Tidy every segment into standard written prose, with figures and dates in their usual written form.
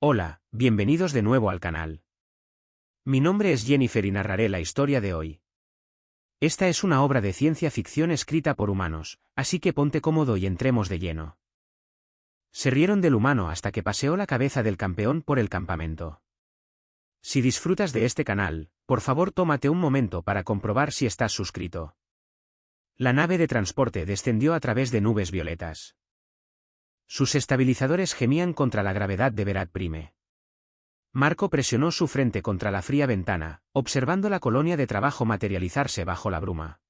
Hola, bienvenidos de nuevo al canal. Mi nombre es Jennifer y narraré la historia de hoy. Esta es una obra de ciencia ficción escrita por humanos, así que ponte cómodo y entremos de lleno. Se rieron del humano hasta que paseó la cabeza del campeón por el campamento. Si disfrutas de este canal, por favor tómate un momento para comprobar si estás suscrito. La nave de transporte descendió a través de nubes violetas. Sus estabilizadores gemían contra la gravedad de Verat Prime. Marco presionó su frente contra la fría ventana, observando la colonia de trabajo materializarse bajo la bruma.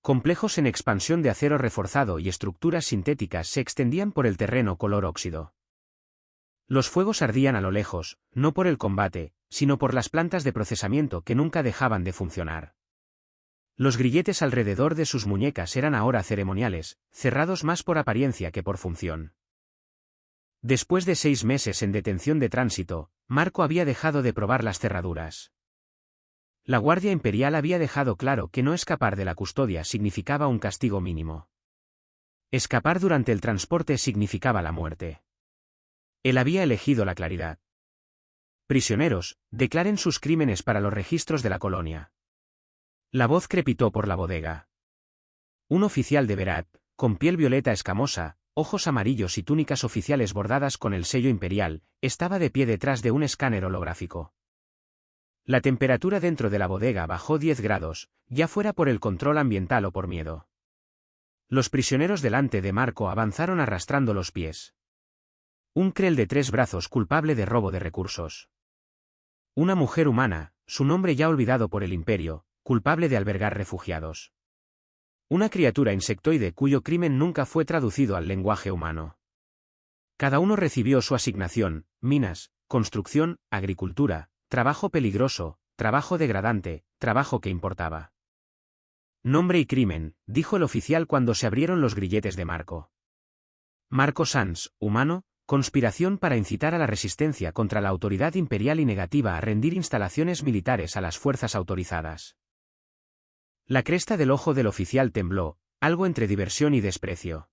Complejos en expansión de acero reforzado y estructuras sintéticas se extendían por el terreno color óxido. Los fuegos ardían a lo lejos, no por el combate, sino por las plantas de procesamiento que nunca dejaban de funcionar. Los grilletes alrededor de sus muñecas eran ahora ceremoniales, cerrados más por apariencia que por función. Después de 6 meses en detención de tránsito, Marco había dejado de probar las cerraduras. La Guardia Imperial había dejado claro que no escapar de la custodia significaba un castigo mínimo. Escapar durante el transporte significaba la muerte. Él había elegido la claridad. Prisioneros, declaren sus crímenes para los registros de la colonia. La voz crepitó por la bodega. Un oficial de Verat, con piel violeta escamosa, ojos amarillos y túnicas oficiales bordadas con el sello imperial, estaba de pie detrás de un escáner holográfico. La temperatura dentro de la bodega bajó 10 grados, ya fuera por el control ambiental o por miedo. Los prisioneros delante de Marco avanzaron arrastrando los pies. Un Krell de 3 brazos culpable de robo de recursos. Una mujer humana, su nombre ya olvidado por el imperio, culpable de albergar refugiados. Una criatura insectoide cuyo crimen nunca fue traducido al lenguaje humano. Cada uno recibió su asignación: minas, construcción, agricultura, trabajo peligroso, trabajo degradante, trabajo que importaba. Nombre y crimen, dijo el oficial cuando se abrieron los grilletes de Marco. Marco Sanz, humano, conspiración para incitar a la resistencia contra la autoridad imperial y negativa a rendir instalaciones militares a las fuerzas autorizadas. La cresta del ojo del oficial tembló, algo entre diversión y desprecio.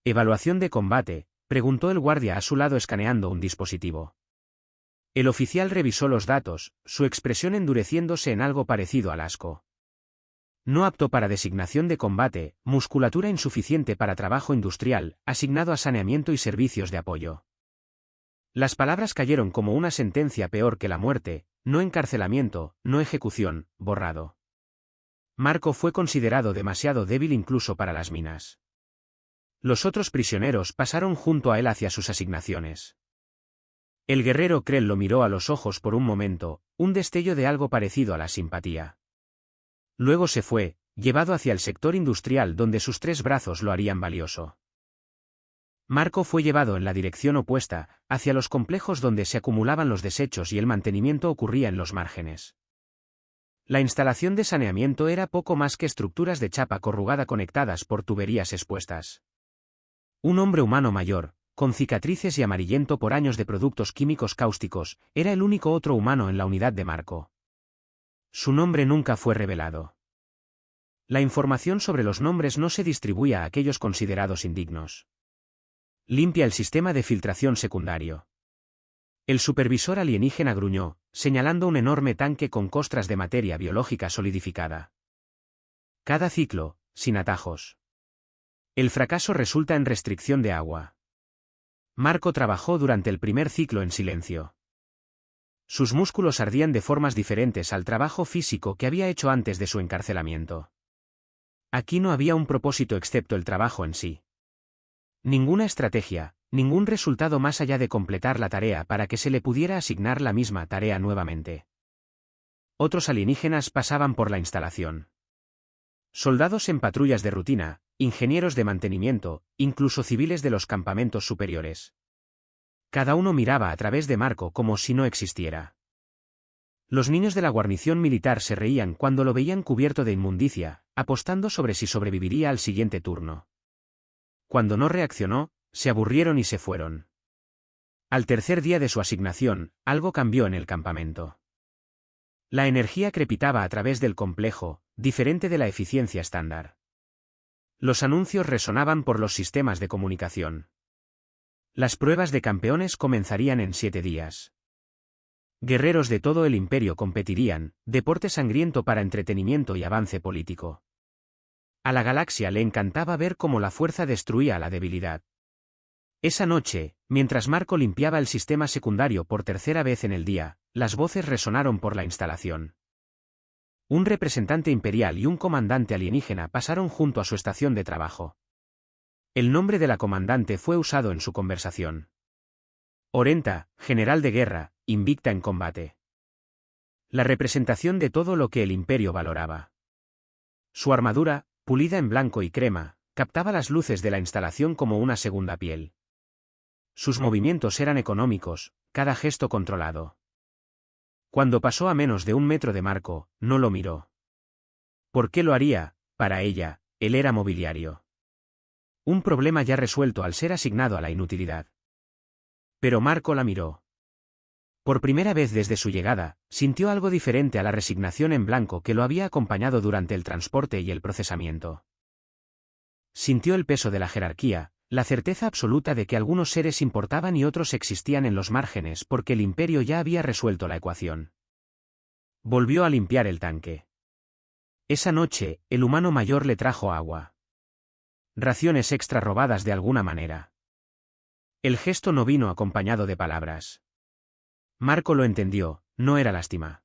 ¿Evaluación de combate?, preguntó el guardia a su lado escaneando un dispositivo. El oficial revisó los datos, su expresión endureciéndose en algo parecido al asco. No apto para designación de combate, musculatura insuficiente para trabajo industrial, asignado a saneamiento y servicios de apoyo. Las palabras cayeron como una sentencia peor que la muerte: no encarcelamiento, no ejecución, borrado. Marco fue considerado demasiado débil incluso para las minas. Los otros prisioneros pasaron junto a él hacia sus asignaciones. El guerrero Krell lo miró a los ojos por un momento, un destello de algo parecido a la simpatía. Luego se fue, llevado hacia el sector industrial donde sus 3 brazos lo harían valioso. Marco fue llevado en la dirección opuesta, hacia los complejos donde se acumulaban los desechos y el mantenimiento ocurría en los márgenes. La instalación de saneamiento era poco más que estructuras de chapa corrugada conectadas por tuberías expuestas. Un hombre humano mayor, con cicatrices y amarillento por años de productos químicos cáusticos, era el único otro humano en la unidad de Marco. Su nombre nunca fue revelado. La información sobre los nombres no se distribuía a aquellos considerados indignos. Limpia el sistema de filtración secundario. El supervisor alienígena gruñó, señalando un enorme tanque con costras de materia biológica solidificada. Cada ciclo, sin atajos. El fracaso resulta en restricción de agua. Marco trabajó durante el primer ciclo en silencio. Sus músculos ardían de formas diferentes al trabajo físico que había hecho antes de su encarcelamiento. Aquí no había un propósito excepto el trabajo en sí. Ninguna estrategia, ningún resultado más allá de completar la tarea para que se le pudiera asignar la misma tarea nuevamente. Otros alienígenas pasaban por la instalación. Soldados en patrullas de rutina, ingenieros de mantenimiento, incluso civiles de los campamentos superiores. Cada uno miraba a través de Marco como si no existiera. Los niños de la guarnición militar se reían cuando lo veían cubierto de inmundicia, apostando sobre si sobreviviría al siguiente turno. Cuando no reaccionó, se aburrieron y se fueron. Al tercer día de su asignación, algo cambió en el campamento. La energía crepitaba a través del complejo, diferente de la eficiencia estándar. Los anuncios resonaban por los sistemas de comunicación. Las pruebas de campeones comenzarían en 7 días. Guerreros de todo el imperio competirían, deporte sangriento para entretenimiento y avance político. A la galaxia le encantaba ver cómo la fuerza destruía a la debilidad. Esa noche, mientras Marco limpiaba el sistema secundario por tercera vez en el día, las voces resonaron por la instalación. Un representante imperial y un comandante alienígena pasaron junto a su estación de trabajo. El nombre de la comandante fue usado en su conversación. Orenta, general de guerra, invicta en combate. La representación de todo lo que el imperio valoraba. Su armadura, pulida en blanco y crema, captaba las luces de la instalación como una segunda piel. Sus movimientos eran económicos, cada gesto controlado. Cuando pasó a menos de 1 metro de Marco, no lo miró. ¿Por qué lo haría? Para ella, él era mobiliario. Un problema ya resuelto al ser asignado a la inutilidad. Pero Marco la miró. Por primera vez desde su llegada, sintió algo diferente a la resignación en blanco que lo había acompañado durante el transporte y el procesamiento. Sintió el peso de la jerarquía, la certeza absoluta de que algunos seres importaban y otros existían en los márgenes porque el imperio ya había resuelto la ecuación. Volvió a limpiar el tanque. Esa noche, el humano mayor le trajo agua. Raciones extra robadas de alguna manera. El gesto no vino acompañado de palabras. Marco lo entendió, no era lástima.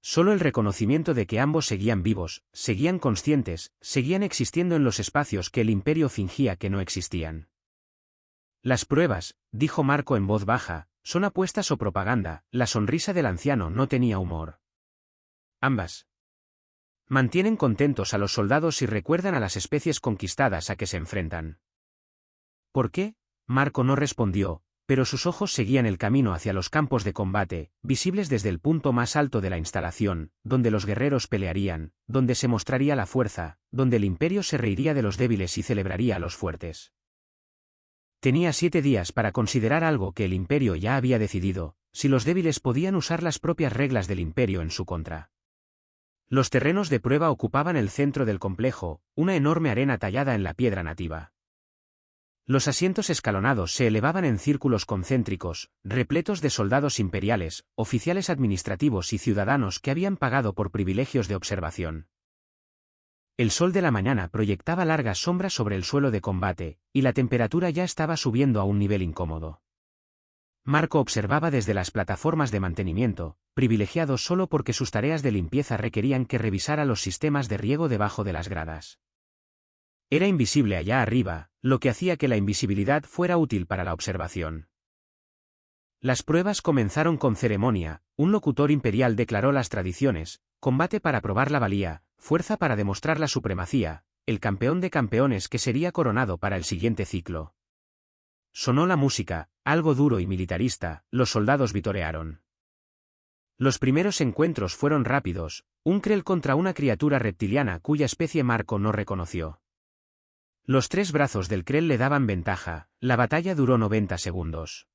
Solo el reconocimiento de que ambos seguían vivos, seguían conscientes, seguían existiendo en los espacios que el imperio fingía que no existían. Las pruebas, dijo Marco en voz baja, son apuestas o propaganda. La sonrisa del anciano no tenía humor. Ambas. Mantienen contentos a los soldados y recuerdan a las especies conquistadas a que se enfrentan. ¿Por qué? Marco no respondió, pero sus ojos seguían el camino hacia los campos de combate, visibles desde el punto más alto de la instalación, donde los guerreros pelearían, donde se mostraría la fuerza, donde el imperio se reiría de los débiles y celebraría a los fuertes. Tenía 7 días para considerar algo que el imperio ya había decidido, si los débiles podían usar las propias reglas del imperio en su contra. Los terrenos de prueba ocupaban el centro del complejo, una enorme arena tallada en la piedra nativa. Los asientos escalonados se elevaban en círculos concéntricos, repletos de soldados imperiales, oficiales administrativos y ciudadanos que habían pagado por privilegios de observación. El sol de la mañana proyectaba largas sombras sobre el suelo de combate, y la temperatura ya estaba subiendo a un nivel incómodo. Marco observaba desde las plataformas de mantenimiento, privilegiado solo porque sus tareas de limpieza requerían que revisara los sistemas de riego debajo de las gradas. Era invisible allá arriba, lo que hacía que la invisibilidad fuera útil para la observación. Las pruebas comenzaron con ceremonia, un locutor imperial declaró las tradiciones, combate para probar la valía, fuerza para demostrar la supremacía, el campeón de campeones que sería coronado para el siguiente ciclo. Sonó la música, algo duro y militarista, los soldados vitorearon. Los primeros encuentros fueron rápidos, un Krell contra una criatura reptiliana cuya especie Marco no reconoció. Los 3 brazos del Krell le daban ventaja, la batalla duró 90 segundos.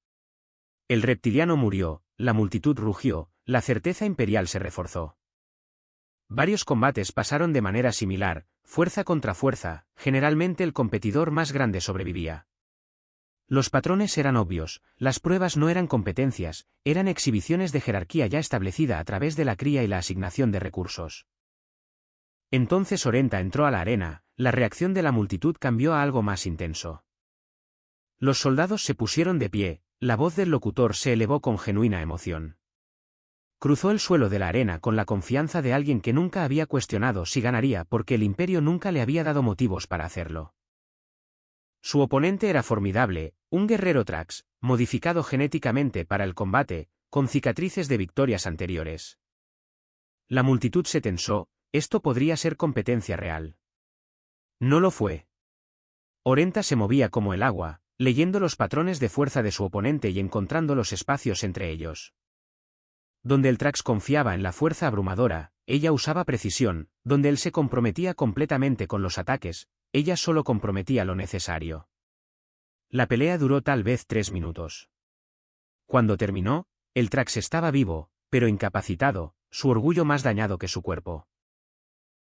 El reptiliano murió, la multitud rugió, la certeza imperial se reforzó. Varios combates pasaron de manera similar, fuerza contra fuerza, generalmente el competidor más grande sobrevivía. Los patrones eran obvios, las pruebas no eran competencias, eran exhibiciones de jerarquía ya establecida a través de la cría y la asignación de recursos. Entonces Orenta entró a la arena, la reacción de la multitud cambió a algo más intenso. Los soldados se pusieron de pie, la voz del locutor se elevó con genuina emoción. Cruzó el suelo de la arena con la confianza de alguien que nunca había cuestionado si ganaría porque el imperio nunca le había dado motivos para hacerlo. Su oponente era formidable, un guerrero Trax, modificado genéticamente para el combate, con cicatrices de victorias anteriores. La multitud se tensó, esto podría ser competencia real. No lo fue. Orenta se movía como el agua, leyendo los patrones de fuerza de su oponente y encontrando los espacios entre ellos. Donde el Trax confiaba en la fuerza abrumadora, ella usaba precisión, donde él se comprometía completamente con los ataques, ella solo comprometía lo necesario. La pelea duró tal vez 3 minutos. Cuando terminó, el Trax estaba vivo, pero incapacitado, su orgullo más dañado que su cuerpo.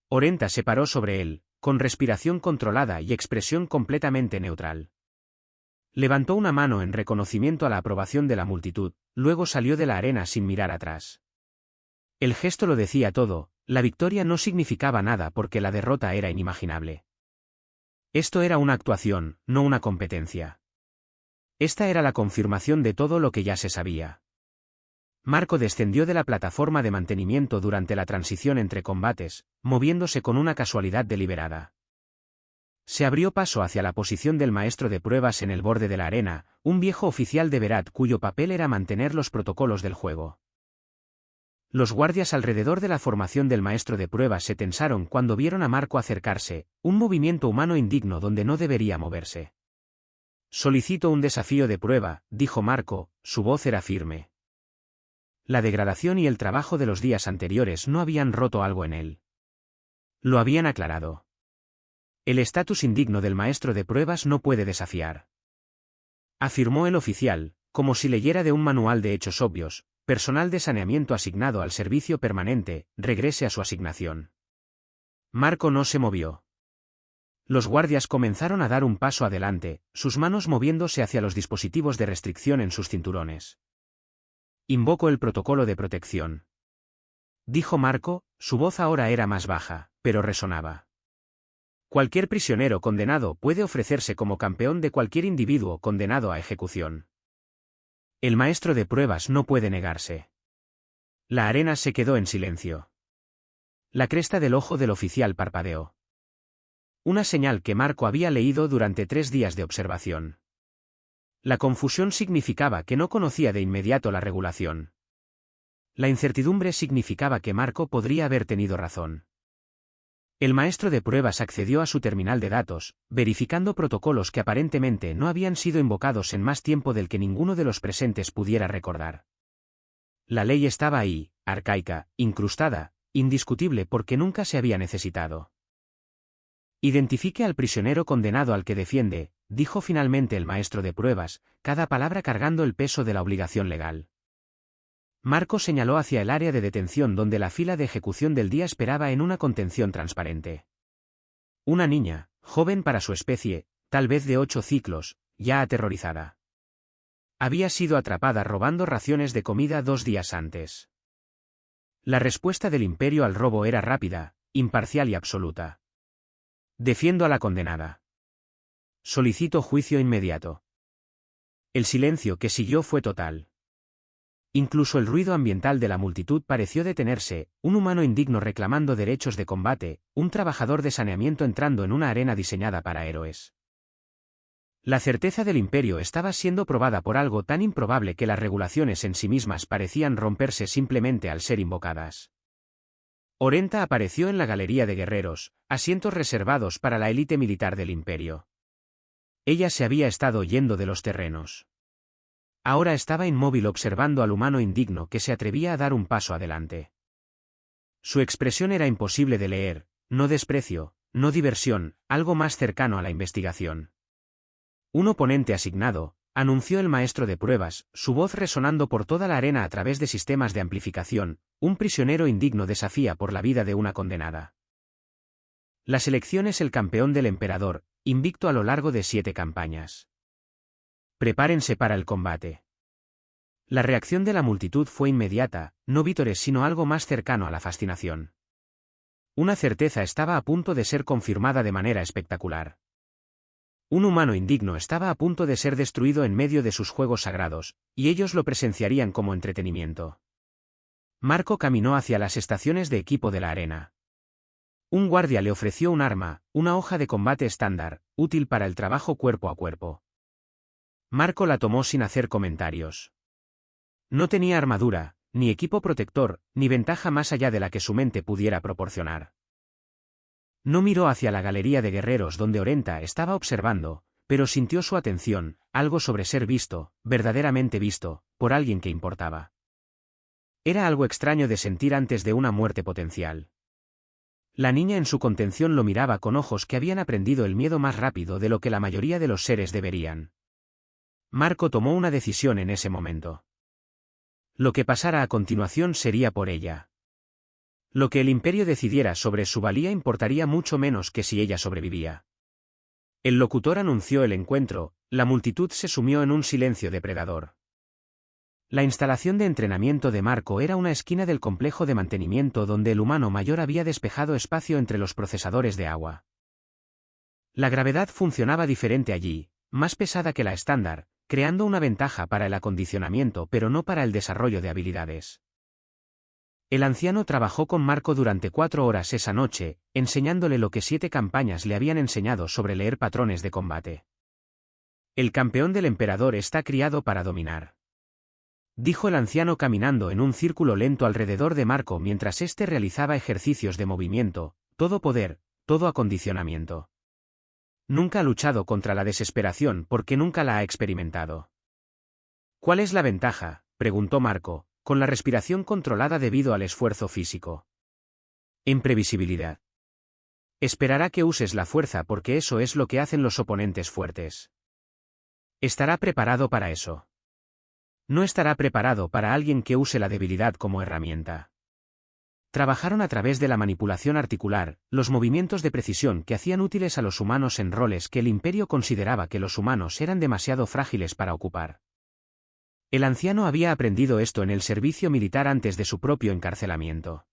Orenta se paró sobre él, con respiración controlada y expresión completamente neutral. Levantó una mano en reconocimiento a la aprobación de la multitud, luego salió de la arena sin mirar atrás. El gesto lo decía todo, la victoria no significaba nada porque la derrota era inimaginable. Esto era una actuación, no una competencia. Esta era la confirmación de todo lo que ya se sabía. Marco descendió de la plataforma de mantenimiento durante la transición entre combates, moviéndose con una casualidad deliberada. Se abrió paso hacia la posición del maestro de pruebas en el borde de la arena, un viejo oficial de Berat cuyo papel era mantener los protocolos del juego. Los guardias alrededor de la formación del maestro de pruebas se tensaron cuando vieron a Marco acercarse, un movimiento humano indigno donde no debería moverse. «Solicito un desafío de prueba», dijo Marco, su voz era firme. La degradación y el trabajo de los días anteriores no habían roto algo en él. Lo habían aclarado. El estatus indigno del maestro de pruebas no puede desafiar. Afirmó el oficial, como si leyera de un manual de hechos obvios: personal de saneamiento asignado al servicio permanente, regrese a su asignación. Marco no se movió. Los guardias comenzaron a dar un paso adelante, sus manos moviéndose hacia los dispositivos de restricción en sus cinturones. «Invoco el protocolo de protección», dijo Marco, su voz ahora era más baja, pero resonaba. «Cualquier prisionero condenado puede ofrecerse como campeón de cualquier individuo condenado a ejecución. El maestro de pruebas no puede negarse». La arena se quedó en silencio. La cresta del ojo del oficial parpadeó. Una señal que Marco había leído durante 3 días de observación. La confusión significaba que no conocía de inmediato la regulación. La incertidumbre significaba que Marco podría haber tenido razón. El maestro de pruebas accedió a su terminal de datos, verificando protocolos que aparentemente no habían sido invocados en más tiempo del que ninguno de los presentes pudiera recordar. La ley estaba ahí, arcaica, incrustada, indiscutible porque nunca se había necesitado. «Identifique al prisionero condenado al que defiende», dijo finalmente el maestro de pruebas, cada palabra cargando el peso de la obligación legal. Marco señaló hacia el área de detención donde la fila de ejecución del día esperaba en una contención transparente. Una niña, joven para su especie, tal vez de 8 ciclos, ya aterrorizada. Había sido atrapada robando raciones de comida 2 días antes. La respuesta del Imperio al robo era rápida, imparcial y absoluta. «Defiendo a la condenada. Solicito juicio inmediato». El silencio que siguió fue total. Incluso el ruido ambiental de la multitud pareció detenerse, un humano indigno reclamando derechos de combate, un trabajador de saneamiento entrando en una arena diseñada para héroes. La certeza del Imperio estaba siendo probada por algo tan improbable que las regulaciones en sí mismas parecían romperse simplemente al ser invocadas. Orenta apareció en la galería de guerreros, asientos reservados para la élite militar del Imperio. Ella se había estado yendo de los terrenos. Ahora estaba inmóvil observando al humano indigno que se atrevía a dar un paso adelante. Su expresión era imposible de leer, no desprecio, no diversión, algo más cercano a la investigación. «Un oponente asignado», anunció el maestro de pruebas, su voz resonando por toda la arena a través de sistemas de amplificación: «un prisionero indigno desafía por la vida de una condenada. La selección es el campeón del emperador, invicto a lo largo de 7 campañas. Prepárense para el combate». La reacción de la multitud fue inmediata, no vítores sino algo más cercano a la fascinación. Una certeza estaba a punto de ser confirmada de manera espectacular. Un humano indigno estaba a punto de ser destruido en medio de sus juegos sagrados, y ellos lo presenciarían como entretenimiento. Marco caminó hacia las estaciones de equipo de la arena. Un guardia le ofreció un arma, una hoja de combate estándar, útil para el trabajo cuerpo a cuerpo. Marco la tomó sin hacer comentarios. No tenía armadura, ni equipo protector, ni ventaja más allá de la que su mente pudiera proporcionar. No miró hacia la galería de guerreros donde Orenta estaba observando, pero sintió su atención, algo sobre ser visto, verdaderamente visto, por alguien que importaba. Era algo extraño de sentir antes de una muerte potencial. La niña en su contención lo miraba con ojos que habían aprendido el miedo más rápido de lo que la mayoría de los seres deberían. Marco tomó una decisión en ese momento. Lo que pasara a continuación sería por ella. Lo que el Imperio decidiera sobre su valía importaría mucho menos que si ella sobrevivía. El locutor anunció el encuentro, La multitud se sumió en un silencio depredador. La instalación de entrenamiento de Marco era una esquina del complejo de mantenimiento donde el humano mayor había despejado espacio entre los procesadores de agua. La gravedad funcionaba diferente allí, más pesada que la estándar, creando una ventaja para el acondicionamiento pero no para el desarrollo de habilidades. El anciano trabajó con Marco durante 4 horas esa noche, enseñándole lo que 7 campañas le habían enseñado sobre leer patrones de combate. El campeón del emperador está criado para dominar, dijo el anciano caminando en un círculo lento alrededor de Marco mientras éste realizaba ejercicios de movimiento, todo poder, todo acondicionamiento. Nunca ha luchado contra la desesperación porque nunca la ha experimentado. ¿Cuál es la ventaja?, preguntó Marco, con la respiración controlada debido al esfuerzo físico. Imprevisibilidad. Esperará que uses la fuerza porque eso es lo que hacen los oponentes fuertes. Estará preparado para eso. No estará preparado para alguien que use la debilidad como herramienta. Trabajaron a través de la manipulación articular, los movimientos de precisión que hacían útiles a los humanos en roles que el imperio consideraba que los humanos eran demasiado frágiles para ocupar. El anciano había aprendido esto en el servicio militar antes de su propio encarcelamiento.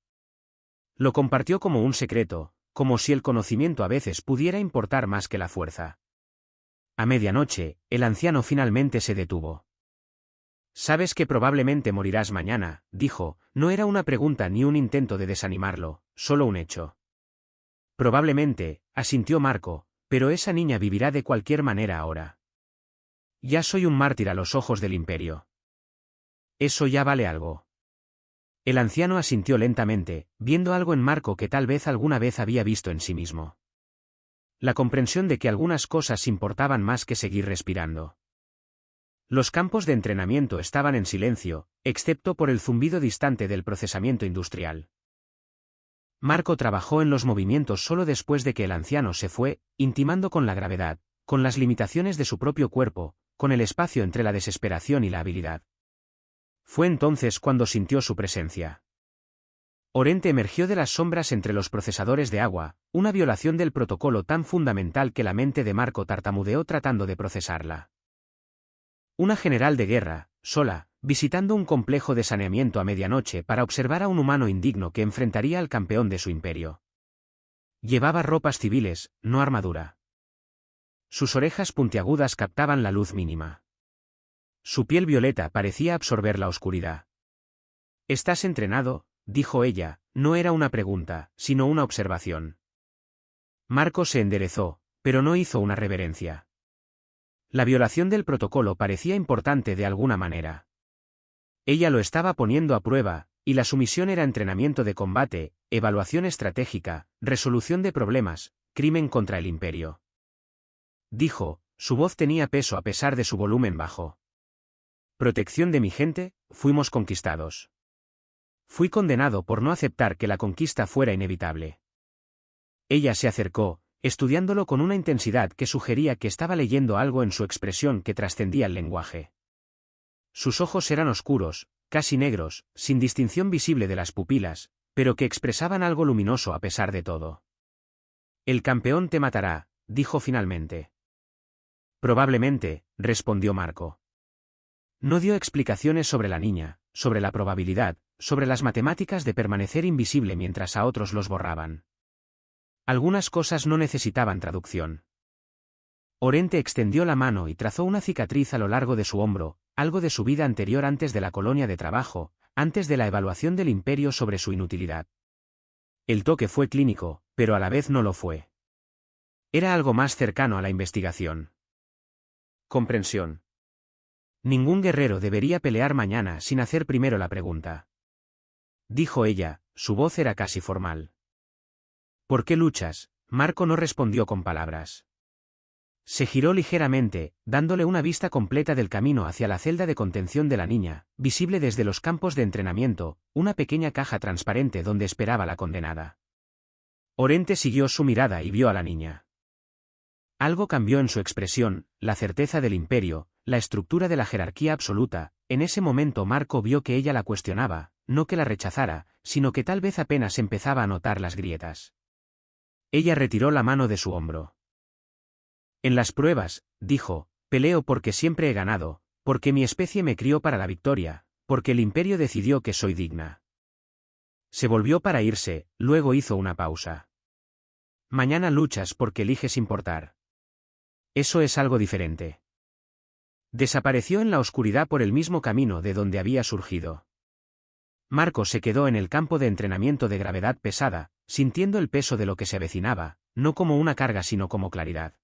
Lo compartió como un secreto, como si el conocimiento a veces pudiera importar más que la fuerza. A medianoche, el anciano finalmente se detuvo. Sabes que probablemente morirás mañana, dijo, no era una pregunta ni un intento de desanimarlo, solo un hecho. Probablemente, asintió Marco, pero esa niña vivirá de cualquier manera ahora. Ya soy un mártir a los ojos del imperio. Eso ya vale algo. El anciano asintió lentamente, viendo algo en Marco que tal vez alguna vez había visto en sí mismo. La comprensión de que algunas cosas importaban más que seguir respirando. Los campos de entrenamiento estaban en silencio, excepto por el zumbido distante del procesamiento industrial. Marco trabajó en los movimientos solo después de que el anciano se fue, intimando con la gravedad, con las limitaciones de su propio cuerpo, con el espacio entre la desesperación y la habilidad. Fue entonces cuando sintió su presencia. Orente emergió de las sombras entre los procesadores de agua, una violación del protocolo tan fundamental que la mente de Marco tartamudeó tratando de procesarla. Una general de guerra, sola, visitando un complejo de saneamiento a medianoche para observar a un humano indigno que enfrentaría al campeón de su imperio. Llevaba ropas civiles, no armadura. Sus orejas puntiagudas captaban la luz mínima. Su piel violeta parecía absorber la oscuridad. ¿Estás entrenado?, dijo ella, no era una pregunta, sino una observación. Marco se enderezó, pero no hizo una reverencia. La violación del protocolo parecía importante de alguna manera. Ella lo estaba poniendo a prueba, y la sumisión era entrenamiento de combate, evaluación estratégica, resolución de problemas, crimen contra el imperio. Dijo, su voz tenía peso a pesar de su volumen bajo. Protección de mi gente, fuimos conquistados. Fui condenado por no aceptar que la conquista fuera inevitable. Ella se acercó, estudiándolo con una intensidad que sugería que estaba leyendo algo en su expresión que trascendía el lenguaje. Sus ojos eran oscuros, casi negros, sin distinción visible de las pupilas, pero que expresaban algo luminoso a pesar de todo. El campeón te matará, dijo finalmente. Probablemente, respondió Marco. No dio explicaciones sobre la niña, sobre la probabilidad, sobre las matemáticas de permanecer invisible mientras a otros los borraban. Algunas cosas no necesitaban traducción. Orente extendió la mano y trazó una cicatriz a lo largo de su hombro, algo de su vida anterior antes de la colonia de trabajo, antes de la evaluación del imperio sobre su inutilidad. El toque fue clínico, pero a la vez no lo fue. Era algo más cercano a la investigación. Comprensión. Ningún guerrero debería pelear mañana sin hacer primero la pregunta. Dijo ella, su voz era casi formal. ¿Por qué luchas? Marco no respondió con palabras. Se giró ligeramente, dándole una vista completa del camino hacia la celda de contención de la niña, visible desde los campos de entrenamiento, una pequeña caja transparente donde esperaba la condenada. Orente siguió su mirada y vio a la niña. Algo cambió en su expresión, la certeza del imperio, la estructura de la jerarquía absoluta. En ese momento Marco vio que ella la cuestionaba, no que la rechazara, sino que tal vez apenas empezaba a notar las grietas. Ella retiró la mano de su hombro. En las pruebas, dijo, Peleo porque siempre he ganado, porque mi especie me crió para la victoria, porque el imperio decidió que soy digna. Se volvió para irse, luego hizo una pausa. Mañana luchas porque eliges importar. Eso es algo diferente. Desapareció en la oscuridad por el mismo camino de donde había surgido. Marco se quedó en el campo de entrenamiento de gravedad pesada, sintiendo el peso de lo que se avecinaba, no como una carga sino como claridad.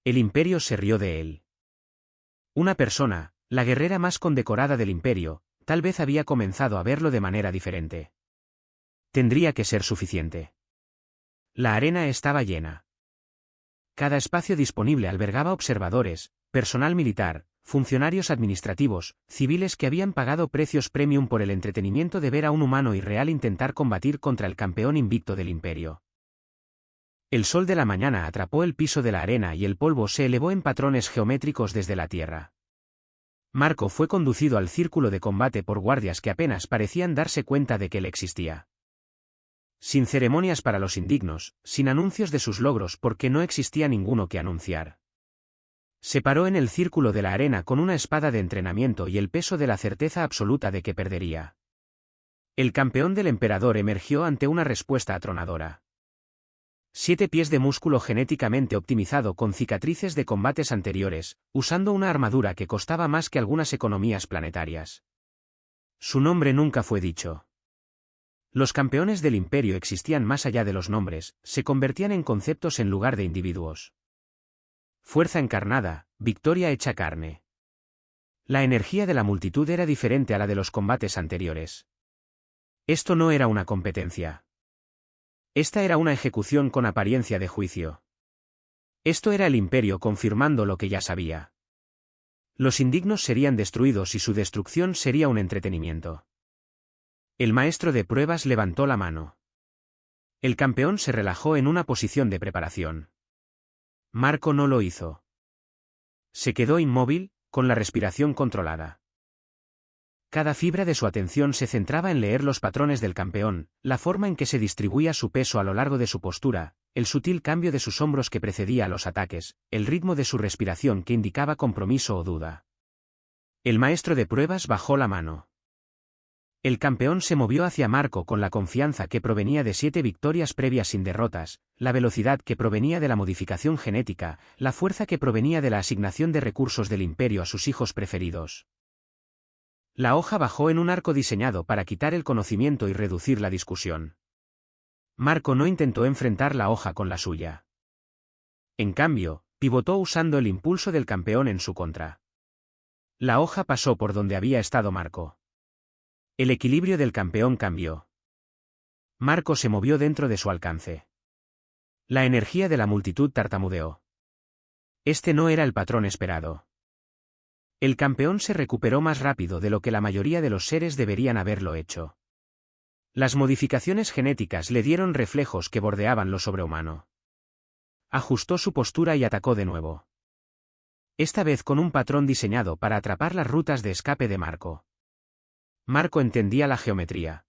El imperio se rió de él. Una persona, la guerrera más condecorada del imperio, tal vez había comenzado a verlo de manera diferente. Tendría que ser suficiente. La arena estaba llena. Cada espacio disponible albergaba observadores, personal militar, funcionarios administrativos, civiles que habían pagado precios premium por el entretenimiento de ver a un humano irreal intentar combatir contra el campeón invicto del imperio. El sol de la mañana atrapó el piso de la arena y el polvo se elevó en patrones geométricos desde la tierra. Marco fue conducido al círculo de combate por guardias que apenas parecían darse cuenta de que él existía. Sin ceremonias para los indignos, sin anuncios de sus logros porque no existía ninguno que anunciar. Se paró en el círculo de la arena con una espada de entrenamiento y el peso de la certeza absoluta de que perdería. El campeón del emperador emergió ante una respuesta atronadora. 7 pies de músculo genéticamente optimizado con cicatrices de combates anteriores, usando una armadura que costaba más que algunas economías planetarias. Su nombre nunca fue dicho. Los campeones del imperio existían más allá de los nombres, se convertían en conceptos en lugar de individuos. Fuerza encarnada, victoria hecha carne. La energía de la multitud era diferente a la de los combates anteriores. Esto no era una competencia. Esta era una ejecución con apariencia de juicio. Esto era el imperio confirmando lo que ya sabía. Los indignos serían destruidos y su destrucción sería un entretenimiento. El maestro de pruebas levantó la mano. El campeón se relajó en una posición de preparación. Marco no lo hizo. Se quedó inmóvil, con la respiración controlada. Cada fibra de su atención se centraba en leer los patrones del campeón, la forma en que se distribuía su peso a lo largo de su postura, el sutil cambio de sus hombros que precedía a los ataques, el ritmo de su respiración que indicaba compromiso o duda. El maestro de pruebas bajó la mano. El campeón se movió hacia Marco con la confianza que provenía de 7 victorias previas sin derrotas, la velocidad que provenía de la modificación genética, la fuerza que provenía de la asignación de recursos del imperio a sus hijos preferidos. La hoja bajó en un arco diseñado para quitar el conocimiento y reducir la discusión. Marco no intentó enfrentar la hoja con la suya. En cambio, pivotó usando el impulso del campeón en su contra. La hoja pasó por donde había estado Marco. El equilibrio del campeón cambió. Marco se movió dentro de su alcance. La energía de la multitud tartamudeó. Este no era el patrón esperado. El campeón se recuperó más rápido de lo que la mayoría de los seres deberían haberlo hecho. Las modificaciones genéticas le dieron reflejos que bordeaban lo sobrehumano. Ajustó su postura y atacó de nuevo. Esta vez con un patrón diseñado para atrapar las rutas de escape de Marco. Marco entendía la geometría.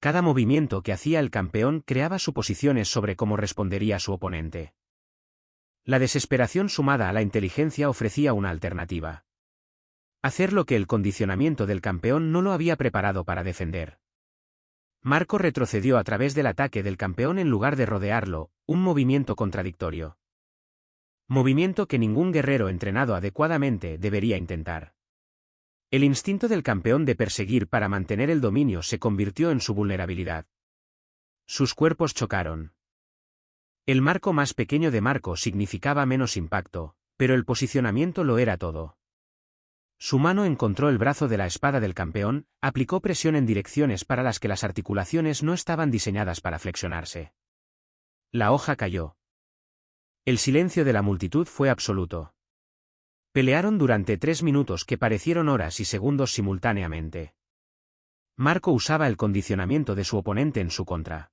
Cada movimiento que hacía el campeón creaba suposiciones sobre cómo respondería su oponente. La desesperación sumada a la inteligencia ofrecía una alternativa. Hacer lo que el condicionamiento del campeón no lo había preparado para defender. Marco retrocedió a través del ataque del campeón en lugar de rodearlo, un movimiento contradictorio. Movimiento que ningún guerrero entrenado adecuadamente debería intentar. El instinto del campeón de perseguir para mantener el dominio se convirtió en su vulnerabilidad. Sus cuerpos chocaron. El marco más pequeño de Marco significaba menos impacto, pero el posicionamiento lo era todo. Su mano encontró el brazo de la espada del campeón, aplicó presión en direcciones para las que las articulaciones no estaban diseñadas para flexionarse. La hoja cayó. El silencio de la multitud fue absoluto. Pelearon durante 3 minutos que parecieron horas y segundos simultáneamente. Marco usaba el condicionamiento de su oponente en su contra.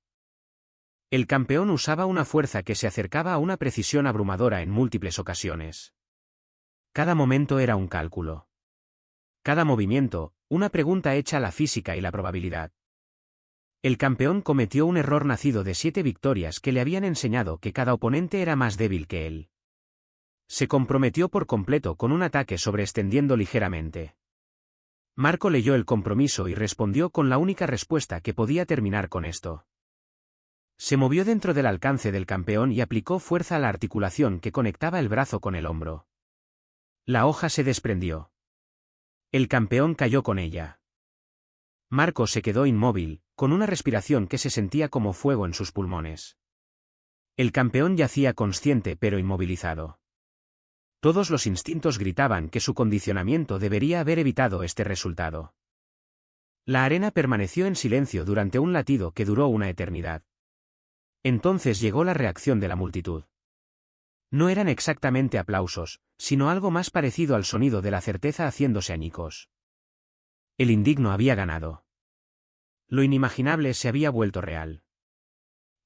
El campeón usaba una fuerza que se acercaba a una precisión abrumadora en múltiples ocasiones. Cada momento era un cálculo. Cada movimiento, una pregunta hecha a la física y la probabilidad. El campeón cometió un error nacido de 7 victorias que le habían enseñado que cada oponente era más débil que él. Se comprometió por completo con un ataque sobreextendiendo ligeramente. Marco leyó el compromiso y respondió con la única respuesta que podía terminar con esto. Se movió dentro del alcance del campeón y aplicó fuerza a la articulación que conectaba el brazo con el hombro. La hoja se desprendió. El campeón cayó con ella. Marco se quedó inmóvil, con una respiración que se sentía como fuego en sus pulmones. El campeón yacía consciente pero inmovilizado. Todos los instintos gritaban que su condicionamiento debería haber evitado este resultado. La arena permaneció en silencio durante un latido que duró una eternidad. Entonces llegó la reacción de la multitud. No eran exactamente aplausos, sino algo más parecido al sonido de la certeza haciéndose añicos. El indigno había ganado. Lo inimaginable se había vuelto real.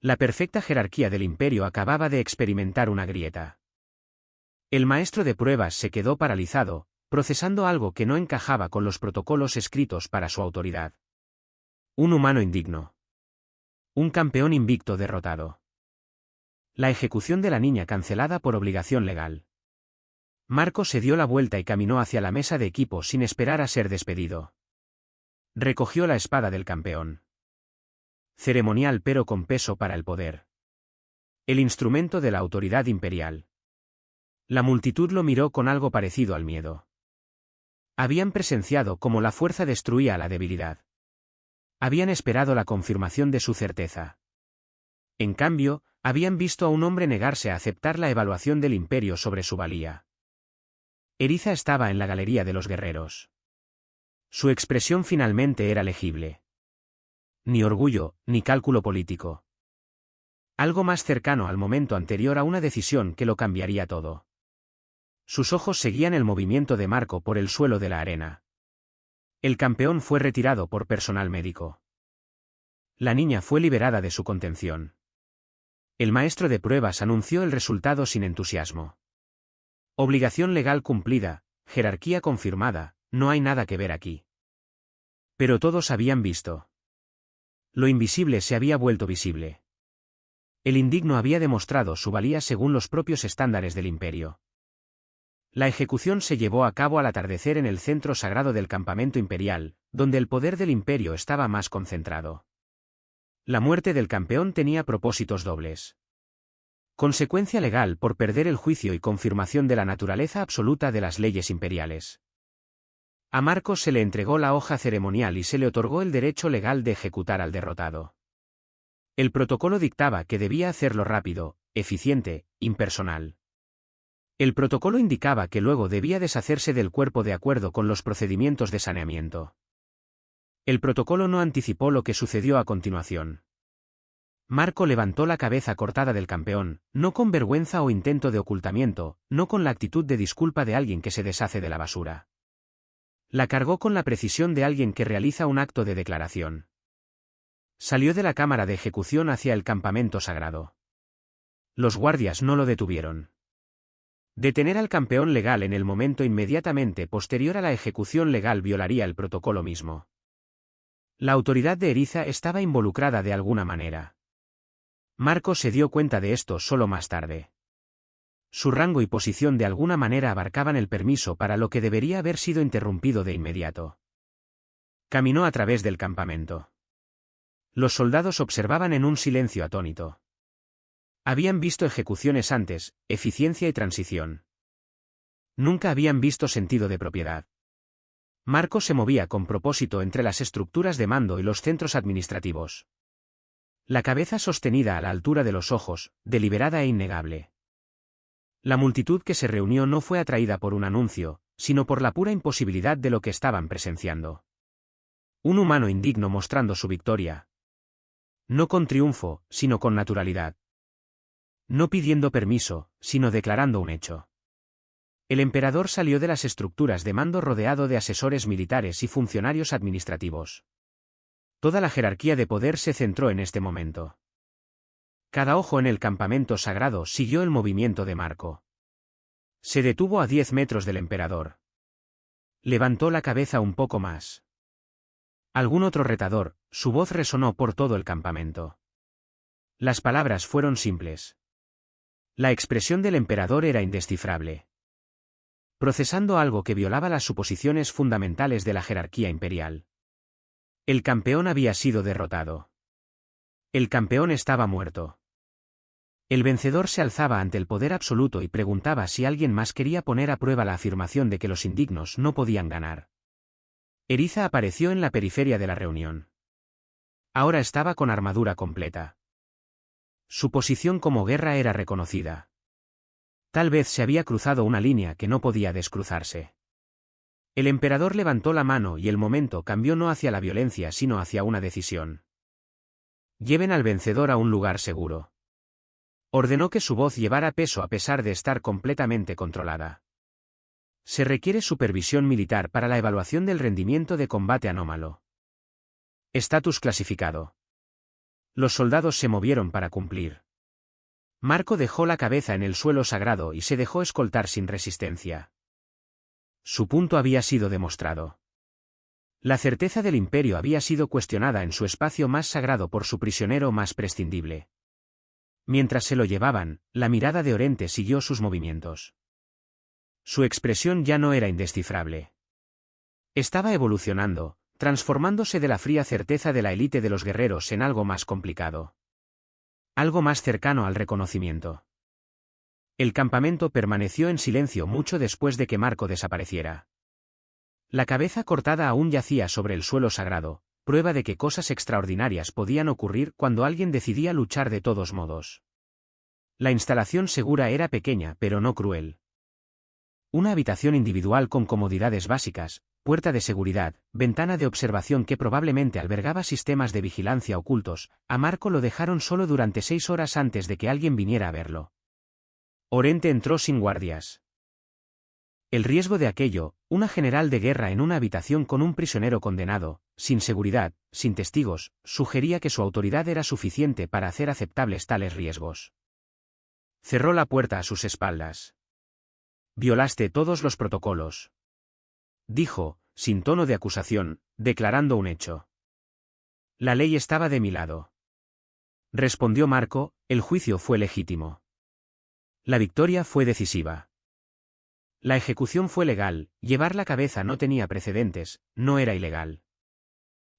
La perfecta jerarquía del imperio acababa de experimentar una grieta. El maestro de pruebas se quedó paralizado, procesando algo que no encajaba con los protocolos escritos para su autoridad. Un humano indigno. Un campeón invicto derrotado. La ejecución de la niña cancelada por obligación legal. Marco se dio la vuelta y caminó hacia la mesa de equipo sin esperar a ser despedido. Recogió la espada del campeón. Ceremonial pero con peso para el poder. El instrumento de la autoridad imperial. La multitud lo miró con algo parecido al miedo. Habían presenciado cómo la fuerza destruía a la debilidad. Habían esperado la confirmación de su certeza. En cambio, habían visto a un hombre negarse a aceptar la evaluación del imperio sobre su valía. Eriza estaba en la galería de los guerreros. Su expresión finalmente era legible. Ni orgullo, ni cálculo político. Algo más cercano al momento anterior a una decisión que lo cambiaría todo. Sus ojos seguían el movimiento de Marco por el suelo de la arena. El campeón fue retirado por personal médico. La niña fue liberada de su contención. El maestro de pruebas anunció el resultado sin entusiasmo. Obligación legal cumplida, jerarquía confirmada, no hay nada que ver aquí. Pero todos habían visto. Lo invisible se había vuelto visible. El indigno había demostrado su valía según los propios estándares del imperio. La ejecución se llevó a cabo al atardecer en el centro sagrado del campamento imperial, donde el poder del imperio estaba más concentrado. La muerte del campeón tenía propósitos dobles. Consecuencia legal por perder el juicio y confirmación de la naturaleza absoluta de las leyes imperiales. A Marcos se le entregó la hoja ceremonial y se le otorgó el derecho legal de ejecutar al derrotado. El protocolo dictaba que debía hacerlo rápido, eficiente, impersonal. El protocolo indicaba que luego debía deshacerse del cuerpo de acuerdo con los procedimientos de saneamiento. El protocolo no anticipó lo que sucedió a continuación. Marco levantó la cabeza cortada del campeón, no con vergüenza o intento de ocultamiento, no con la actitud de disculpa de alguien que se deshace de la basura. La cargó con la precisión de alguien que realiza un acto de declaración. Salió de la cámara de ejecución hacia el campamento sagrado. Los guardias no lo detuvieron. Detener al campeón legal en el momento inmediatamente posterior a la ejecución legal violaría el protocolo mismo. La autoridad de Eriza estaba involucrada de alguna manera. Marco se dio cuenta de esto solo más tarde. Su rango y posición de alguna manera abarcaban el permiso para lo que debería haber sido interrumpido de inmediato. Caminó a través del campamento. Los soldados observaban en un silencio atónito. Habían visto ejecuciones antes, eficiencia y transición. Nunca habían visto sentido de propiedad. Marco se movía con propósito entre las estructuras de mando y los centros administrativos. La cabeza sostenida a la altura de los ojos, deliberada e innegable. La multitud que se reunió no fue atraída por un anuncio, sino por la pura imposibilidad de lo que estaban presenciando. Un humano indigno mostrando su victoria. No con triunfo, sino con naturalidad. No pidiendo permiso, sino declarando un hecho. El emperador salió de las estructuras de mando rodeado de asesores militares y funcionarios administrativos. Toda la jerarquía de poder se centró en este momento. Cada ojo en el campamento sagrado siguió el movimiento de Marco. Se detuvo a 10 metros del emperador. Levantó la cabeza un poco más. Algún otro retador, su voz resonó por todo el campamento. Las palabras fueron simples. La expresión del emperador era indescifrable. Procesando algo que violaba las suposiciones fundamentales de la jerarquía imperial. El campeón había sido derrotado. El campeón estaba muerto. El vencedor se alzaba ante el poder absoluto y preguntaba si alguien más quería poner a prueba la afirmación de que los indignos no podían ganar. Eriza apareció en la periferia de la reunión. Ahora estaba con armadura completa. Su posición como guerra era reconocida. Tal vez se había cruzado una línea que no podía descruzarse. El emperador levantó la mano y el momento cambió no hacia la violencia sino hacia una decisión. Lleven al vencedor a un lugar seguro. Ordenó que su voz llevara peso a pesar de estar completamente controlada. Se requiere supervisión militar para la evaluación del rendimiento de combate anómalo. Estatus clasificado. Los soldados se movieron para cumplir. Marco dejó la cabeza en el suelo sagrado y se dejó escoltar sin resistencia. Su punto había sido demostrado. La certeza del imperio había sido cuestionada en su espacio más sagrado por su prisionero más prescindible. Mientras se lo llevaban, la mirada de Orente siguió sus movimientos. Su expresión ya no era indescifrable. Estaba evolucionando, transformándose de la fría certeza de la élite de los guerreros en algo más complicado. Algo más cercano al reconocimiento. El campamento permaneció en silencio mucho después de que Marco desapareciera. La cabeza cortada aún yacía sobre el suelo sagrado, prueba de que cosas extraordinarias podían ocurrir cuando alguien decidía luchar de todos modos. La instalación segura era pequeña pero no cruel. Una habitación individual con comodidades básicas, puerta de seguridad, ventana de observación que probablemente albergaba sistemas de vigilancia ocultos. A Marco lo dejaron solo durante 6 horas antes de que alguien viniera a verlo. Orente entró sin guardias. El riesgo de aquello, una general de guerra en una habitación con un prisionero condenado, sin seguridad, sin testigos, sugería que su autoridad era suficiente para hacer aceptables tales riesgos. Cerró la puerta a sus espaldas. Violaste todos los protocolos. Dijo, sin tono de acusación, declarando un hecho. La ley estaba de mi lado. Respondió Marco, el juicio fue legítimo. La victoria fue decisiva. La ejecución fue legal, llevar la cabeza no tenía precedentes, no era ilegal.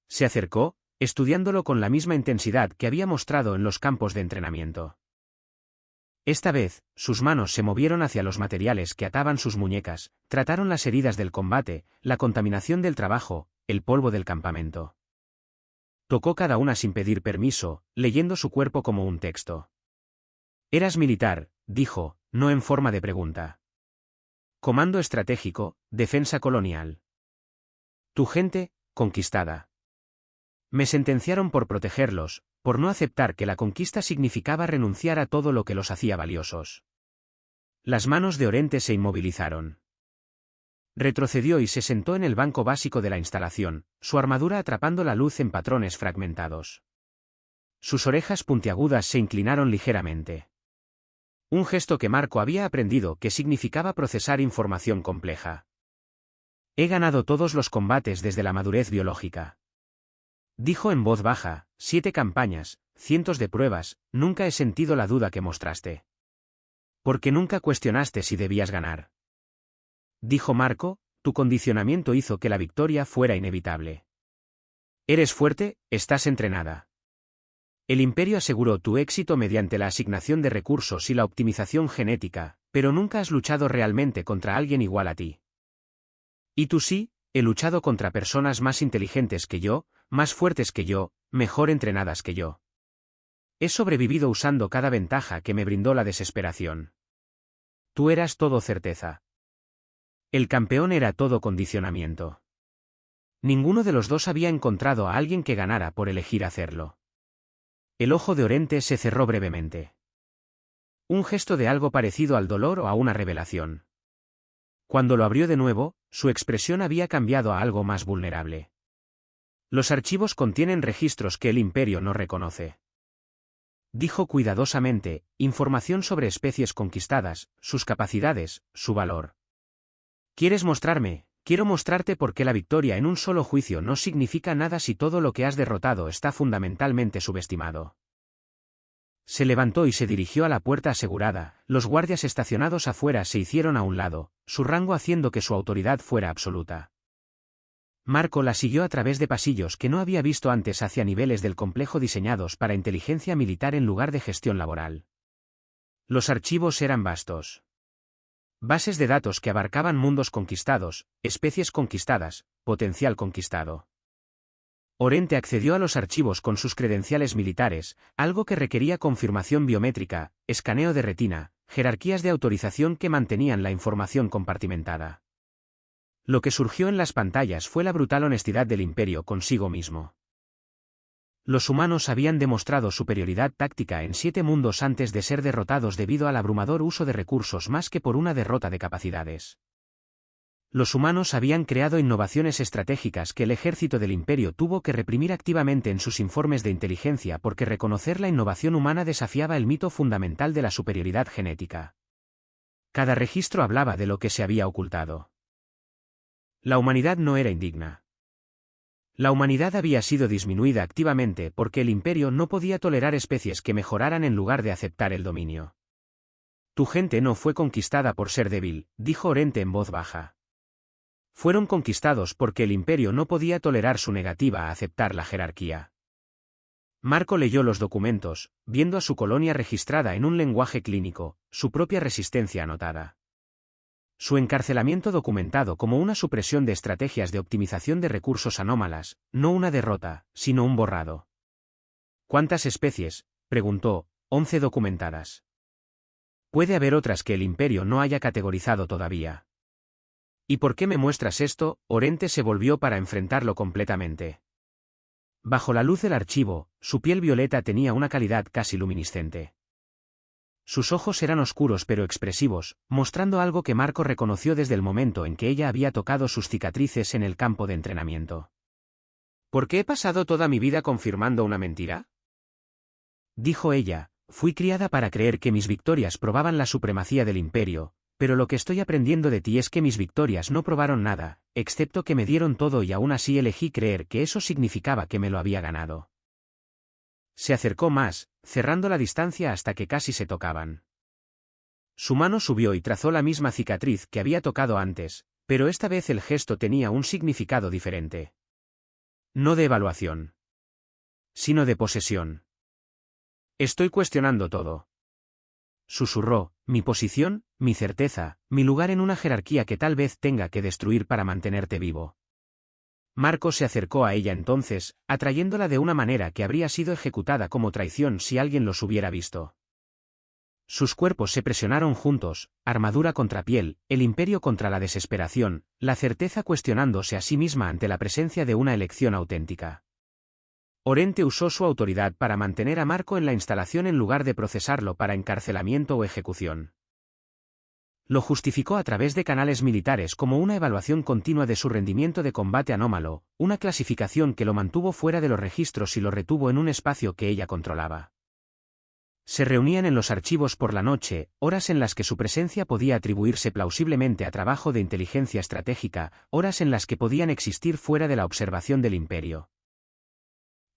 Se acercó, estudiándolo con la misma intensidad que había mostrado en los campos de entrenamiento. Esta vez, sus manos se movieron hacia los materiales que ataban sus muñecas, trataron las heridas del combate, la contaminación del trabajo, el polvo del campamento. Tocó cada una sin pedir permiso, leyendo su cuerpo como un texto. Eras militar, dijo, no en forma de pregunta. Comando estratégico, defensa colonial. Tu gente, conquistada. Me sentenciaron por protegerlos, por no aceptar que la conquista significaba renunciar a todo lo que los hacía valiosos. Las manos de Orente se inmovilizaron. Retrocedió y se sentó en el banco básico de la instalación, su armadura atrapando la luz en patrones fragmentados. Sus orejas puntiagudas se inclinaron ligeramente. Un gesto que Marco había aprendido que significaba procesar información compleja. He ganado todos los combates desde la madurez biológica. Dijo en voz baja, 7 campañas, cientos de pruebas, nunca he sentido la duda que mostraste. Porque nunca cuestionaste si debías ganar. Dijo Marco, tu condicionamiento hizo que la victoria fuera inevitable. Eres fuerte, estás entrenada. El imperio aseguró tu éxito mediante la asignación de recursos y la optimización genética, pero nunca has luchado realmente contra alguien igual a ti. Y tú sí, he luchado contra personas más inteligentes que yo, más fuertes que yo, mejor entrenadas que yo. He sobrevivido usando cada ventaja que me brindó la desesperación. Tú eras todo certeza. El campeón era todo condicionamiento. Ninguno de los dos había encontrado a alguien que ganara por elegir hacerlo. El ojo de Orente se cerró brevemente. Un gesto de algo parecido al dolor o a una revelación. Cuando lo abrió de nuevo, su expresión había cambiado a algo más vulnerable. Los archivos contienen registros que el imperio no reconoce. Dijo cuidadosamente, información sobre especies conquistadas, sus capacidades, su valor. ¿Quieres mostrarme? Quiero mostrarte por qué la victoria en un solo juicio no significa nada si todo lo que has derrotado está fundamentalmente subestimado. Se levantó y se dirigió a la puerta asegurada, los guardias estacionados afuera se hicieron a un lado, su rango haciendo que su autoridad fuera absoluta. Marco la siguió a través de pasillos que no había visto antes hacia niveles del complejo diseñados para inteligencia militar en lugar de gestión laboral. Los archivos eran vastos. Bases de datos que abarcaban mundos conquistados, especies conquistadas, potencial conquistado. Orente accedió a los archivos con sus credenciales militares, algo que requería confirmación biométrica, escaneo de retina, jerarquías de autorización que mantenían la información compartimentada. Lo que surgió en las pantallas fue la brutal honestidad del Imperio consigo mismo. Los humanos habían demostrado superioridad táctica en 7 mundos antes de ser derrotados debido al abrumador uso de recursos más que por una derrota de capacidades. Los humanos habían creado innovaciones estratégicas que el ejército del Imperio tuvo que reprimir activamente en sus informes de inteligencia porque reconocer la innovación humana desafiaba el mito fundamental de la superioridad genética. Cada registro hablaba de lo que se había ocultado. La humanidad no era indigna. La humanidad había sido disminuida activamente porque el Imperio no podía tolerar especies que mejoraran en lugar de aceptar el dominio. Tu gente no fue conquistada por ser débil, dijo Orente en voz baja. Fueron conquistados porque el Imperio no podía tolerar su negativa a aceptar la jerarquía. Marco leyó los documentos, viendo a su colonia registrada en un lenguaje clínico, su propia resistencia anotada. Su encarcelamiento documentado como una supresión de estrategias de optimización de recursos anómalas, no una derrota, sino un borrado. ¿Cuántas especies?, preguntó. 11 documentadas. Puede haber otras que el Imperio no haya categorizado todavía. ¿Y por qué me muestras esto? Orente se volvió para enfrentarlo completamente. Bajo la luz del archivo, su piel violeta tenía una calidad casi luminiscente. Sus ojos eran oscuros pero expresivos, mostrando algo que Marco reconoció desde el momento en que ella había tocado sus cicatrices en el campo de entrenamiento. ¿Por qué he pasado toda mi vida confirmando una mentira?, dijo ella. Fui criada para creer que mis victorias probaban la supremacía del Imperio, pero lo que estoy aprendiendo de ti es que mis victorias no probaron nada, excepto que me dieron todo y aún así elegí creer que eso significaba que me lo había ganado. Se acercó más, cerrando la distancia hasta que casi se tocaban. Su mano subió y trazó la misma cicatriz que había tocado antes, pero esta vez el gesto tenía un significado diferente. No de evaluación, sino de posesión. Estoy cuestionando todo. Susurró, mi posición, mi certeza, mi lugar en una jerarquía que tal vez tenga que destruir para mantenerte vivo. Marco se acercó a ella entonces, atrayéndola de una manera que habría sido ejecutada como traición si alguien los hubiera visto. Sus cuerpos se presionaron juntos, armadura contra piel, el Imperio contra la desesperación, la certeza cuestionándose a sí misma ante la presencia de una elección auténtica. Orente usó su autoridad para mantener a Marco en la instalación en lugar de procesarlo para encarcelamiento o ejecución. Lo justificó a través de canales militares como una evaluación continua de su rendimiento de combate anómalo, una clasificación que lo mantuvo fuera de los registros y lo retuvo en un espacio que ella controlaba. Se reunían en los archivos por la noche, horas en las que su presencia podía atribuirse plausiblemente a trabajo de inteligencia estratégica, horas en las que podían existir fuera de la observación del Imperio.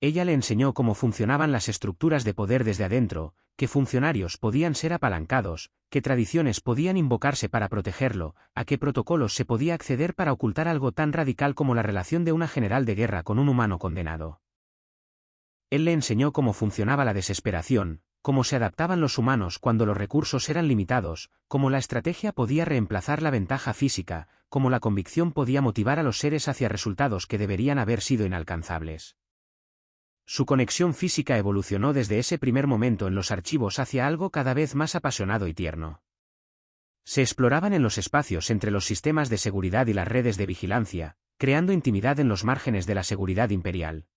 Ella le enseñó cómo funcionaban las estructuras de poder desde adentro, qué funcionarios podían ser apalancados, qué tradiciones podían invocarse para protegerlo, a qué protocolos se podía acceder para ocultar algo tan radical como la relación de una general de guerra con un humano condenado. Él le enseñó cómo funcionaba la desesperación, cómo se adaptaban los humanos cuando los recursos eran limitados, cómo la estrategia podía reemplazar la ventaja física, cómo la convicción podía motivar a los seres hacia resultados que deberían haber sido inalcanzables. Su conexión física evolucionó desde ese primer momento en los archivos hacia algo cada vez más apasionado y tierno. Se exploraban en los espacios entre los sistemas de seguridad y las redes de vigilancia, creando intimidad en los márgenes de la seguridad imperial.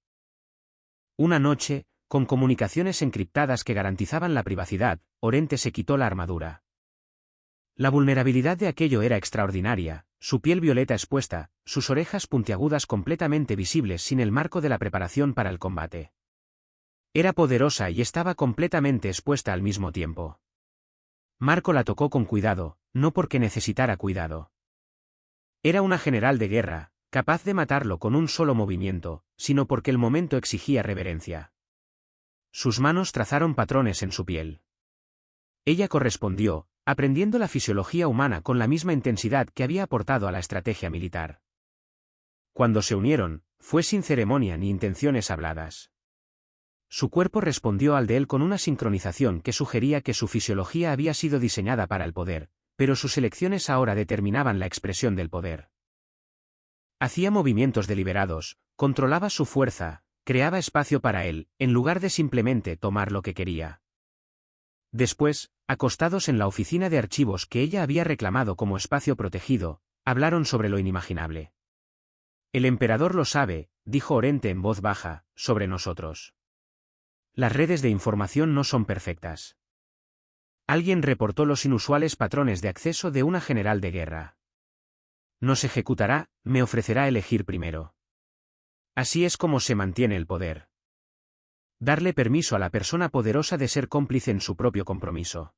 Una noche, con comunicaciones encriptadas que garantizaban la privacidad, Orente se quitó la armadura. La vulnerabilidad de aquello era extraordinaria, su piel violeta expuesta, sus orejas puntiagudas completamente visibles sin el marco de la preparación para el combate. Era poderosa y estaba completamente expuesta al mismo tiempo. Marco la tocó con cuidado, no porque necesitara cuidado. Era una general de guerra, capaz de matarlo con un solo movimiento, sino porque el momento exigía reverencia. Sus manos trazaron patrones en su piel. Ella correspondió, aprendiendo la fisiología humana con la misma intensidad que había aportado a la estrategia militar. Cuando se unieron, fue sin ceremonia ni intenciones habladas. Su cuerpo respondió al de él con una sincronización que sugería que su fisiología había sido diseñada para el poder, pero sus elecciones ahora determinaban la expresión del poder. Hacía movimientos deliberados, controlaba su fuerza, creaba espacio para él, en lugar de simplemente tomar lo que quería. Después, acostados en la oficina de archivos que ella había reclamado como espacio protegido, hablaron sobre lo inimaginable. El emperador lo sabe, dijo Orente en voz baja, sobre nosotros. Las redes de información no son perfectas. Alguien reportó los inusuales patrones de acceso de una general de guerra. Nos ejecutará, me ofrecerá elegir primero. Así es como se mantiene el poder. Darle permiso a la persona poderosa de ser cómplice en su propio compromiso.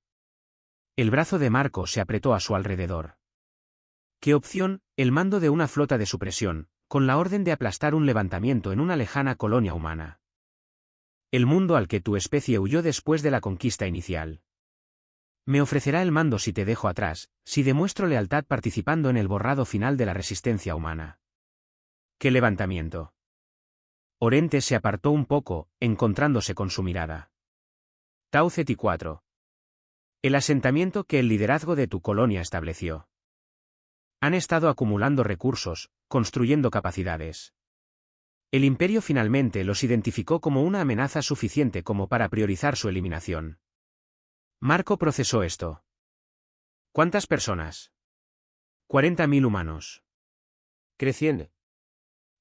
El brazo de Marco se apretó a su alrededor. ¿Qué opción? El mando de una flota de supresión, con la orden de aplastar un levantamiento en una lejana colonia humana. El mundo al que tu especie huyó después de la conquista inicial. Me ofrecerá el mando si te dejo atrás, si demuestro lealtad participando en el borrado final de la resistencia humana. ¿Qué levantamiento? Orente se apartó un poco, encontrándose con su mirada. Tau Ceti 4. El asentamiento que el liderazgo de tu colonia estableció. Han estado acumulando recursos, construyendo capacidades. El imperio finalmente los identificó como una amenaza suficiente como para priorizar su eliminación. Marco procesó esto. ¿Cuántas personas? 40.000 humanos. Creciendo.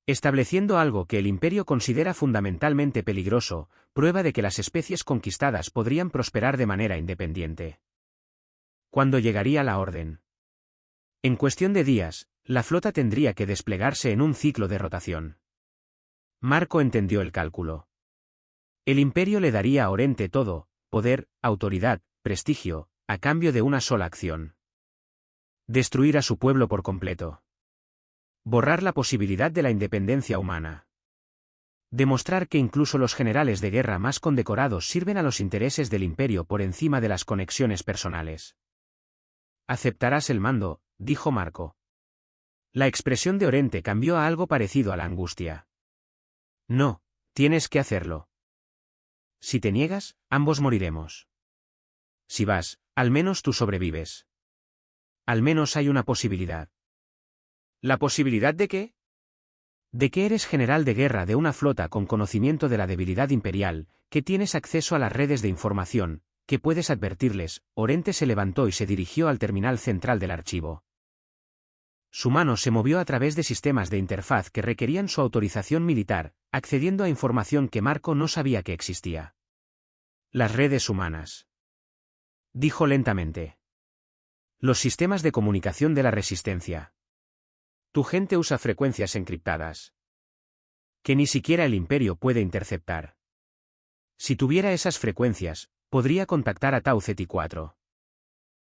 Estableciendo algo que el imperio considera fundamentalmente peligroso, prueba de que las especies conquistadas podrían prosperar de manera independiente. ¿Cuándo llegaría la orden? En cuestión de días, la flota tendría que desplegarse en un ciclo de rotación. Marco entendió el cálculo. El imperio le daría a Orente todo, poder, autoridad, prestigio, a cambio de una sola acción. Destruir a su pueblo por completo. Borrar la posibilidad de la independencia humana. Demostrar que incluso los generales de guerra más condecorados sirven a los intereses del imperio por encima de las conexiones personales. Aceptarás el mando, dijo Marco. La expresión de Orente cambió a algo parecido a la angustia. No, tienes que hacerlo. Si te niegas, ambos moriremos. Si vas, al menos tú sobrevives. Al menos hay una posibilidad. ¿La posibilidad de qué? De que eres general de guerra de una flota con conocimiento de la debilidad imperial, que tienes acceso a las redes de información, que puedes advertirles. Orente se levantó y se dirigió al terminal central del archivo. Su mano se movió a través de sistemas de interfaz que requerían su autorización militar, accediendo a información que Marco no sabía que existía. Las redes humanas. Dijo lentamente. Los sistemas de comunicación de la resistencia. Tu gente usa frecuencias encriptadas. Que ni siquiera el imperio puede interceptar. Si tuviera esas frecuencias, podría contactar a Tau Ceti 4.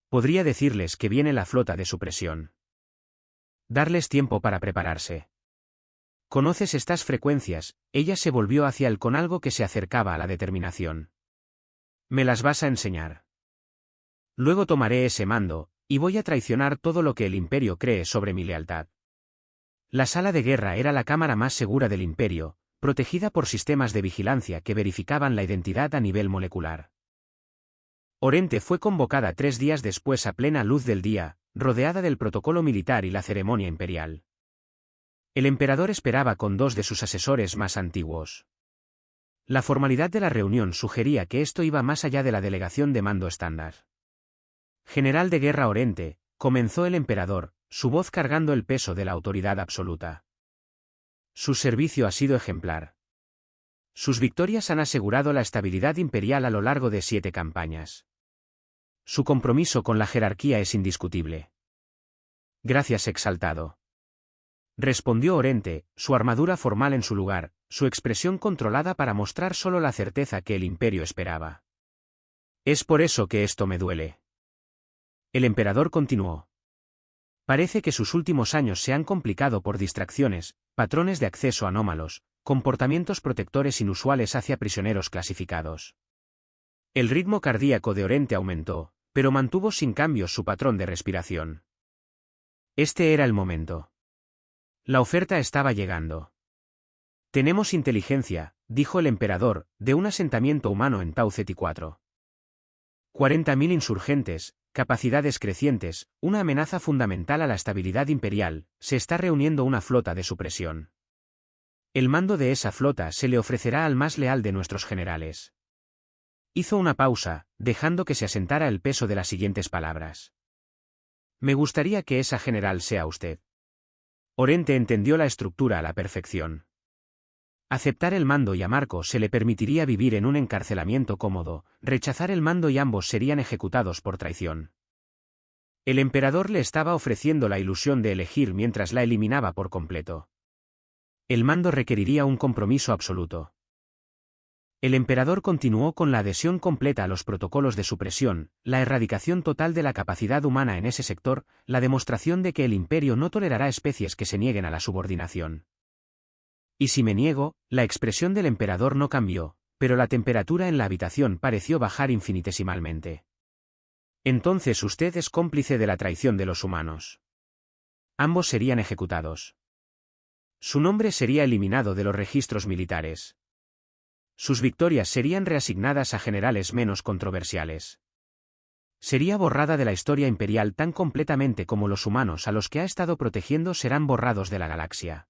Podría decirles que viene la flota de supresión. Darles tiempo para prepararse. ¿Conoces estas frecuencias? Ella se volvió hacia él con algo que se acercaba a la determinación. Me las vas a enseñar. Luego tomaré ese mando, y voy a traicionar todo lo que el imperio cree sobre mi lealtad. La sala de guerra era la cámara más segura del imperio, protegida por sistemas de vigilancia que verificaban la identidad a nivel molecular. Orente fue convocada 3 días después a plena luz del día, rodeada del protocolo militar y la ceremonia imperial. El emperador esperaba con 2 de sus asesores más antiguos. La formalidad de la reunión sugería que esto iba más allá de la delegación de mando estándar. General de guerra Orente, comenzó el emperador, su voz cargando el peso de la autoridad absoluta. Su servicio ha sido ejemplar. Sus victorias han asegurado la estabilidad imperial a lo largo de 7 campañas. Su compromiso con la jerarquía es indiscutible. Gracias, exaltado. Respondió Orente, su armadura formal en su lugar, su expresión controlada para mostrar solo la certeza que el imperio esperaba. Es por eso que esto me duele. El emperador continuó. Parece que sus últimos años se han complicado por distracciones, patrones de acceso anómalos, comportamientos protectores inusuales hacia prisioneros clasificados. El ritmo cardíaco de Orente aumentó, pero mantuvo sin cambios su patrón de respiración. Este era el momento. La oferta estaba llegando. Tenemos inteligencia, dijo el emperador, de un asentamiento humano en Tau Ceti 4. 40.000 insurgentes, capacidades crecientes, una amenaza fundamental a la estabilidad imperial, se está reuniendo una flota de supresión. El mando de esa flota se le ofrecerá al más leal de nuestros generales. Hizo una pausa, dejando que se asentara el peso de las siguientes palabras. Me gustaría que esa general sea usted. Orente entendió la estructura a la perfección. Aceptar el mando y a Marco se le permitiría vivir en un encarcelamiento cómodo, rechazar el mando y ambos serían ejecutados por traición. El emperador le estaba ofreciendo la ilusión de elegir mientras la eliminaba por completo. El mando requeriría un compromiso absoluto. El emperador continuó con la adhesión completa a los protocolos de supresión, la erradicación total de la capacidad humana en ese sector, la demostración de que el imperio no tolerará especies que se nieguen a la subordinación. Y si me niego, la expresión del emperador no cambió, pero la temperatura en la habitación pareció bajar infinitesimalmente. Entonces usted es cómplice de la traición de los humanos. Ambos serían ejecutados. Su nombre sería eliminado de los registros militares. Sus victorias serían reasignadas a generales menos controversiales. Sería borrada de la historia imperial tan completamente como los humanos a los que ha estado protegiendo serán borrados de la galaxia.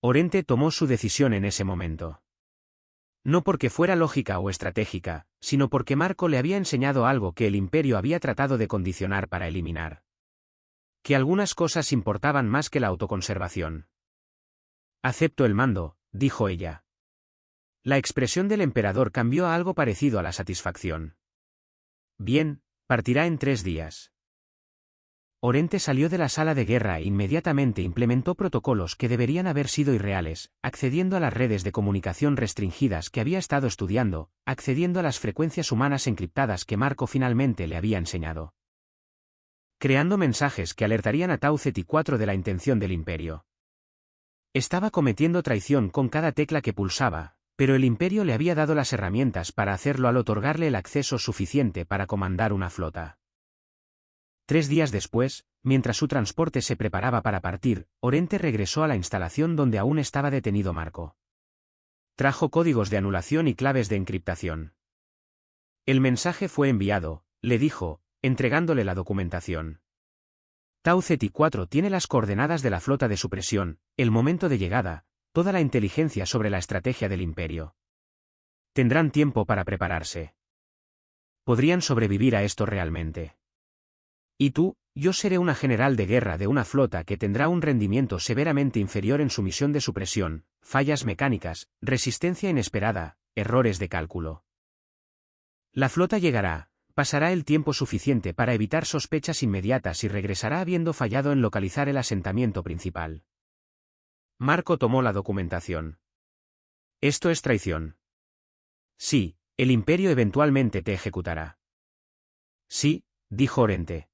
Orente tomó su decisión en ese momento. No porque fuera lógica o estratégica, sino porque Marco le había enseñado algo que el imperio había tratado de condicionar para eliminar. Que algunas cosas importaban más que la autoconservación. Acepto el mando, dijo ella. La expresión del emperador cambió a algo parecido a la satisfacción. Bien, partirá en 3 días. Orente salió de la sala de guerra e inmediatamente implementó protocolos que deberían haber sido irreales, accediendo a las redes de comunicación restringidas que había estado estudiando, accediendo a las frecuencias humanas encriptadas que Marco finalmente le había enseñado. Creando mensajes que alertarían a Tau Ceti 4 de la intención del imperio. Estaba cometiendo traición con cada tecla que pulsaba, pero el imperio le había dado las herramientas para hacerlo al otorgarle el acceso suficiente para comandar una flota. 3 días después, mientras su transporte se preparaba para partir, Orente regresó a la instalación donde aún estaba detenido Marco. Trajo códigos de anulación y claves de encriptación. El mensaje fue enviado, le dijo, entregándole la documentación. Tau Ceti 4 tiene las coordenadas de la flota de supresión, el momento de llegada, toda la inteligencia sobre la estrategia del imperio. Tendrán tiempo para prepararse. ¿Podrían sobrevivir a esto realmente? Y tú, yo seré una general de guerra de una flota que tendrá un rendimiento severamente inferior en su misión de supresión, fallas mecánicas, resistencia inesperada, errores de cálculo. La flota llegará, pasará el tiempo suficiente para evitar sospechas inmediatas y regresará habiendo fallado en localizar el asentamiento principal. Marco tomó la documentación. Esto es traición. Sí, el imperio eventualmente te ejecutará. Sí, dijo Orente.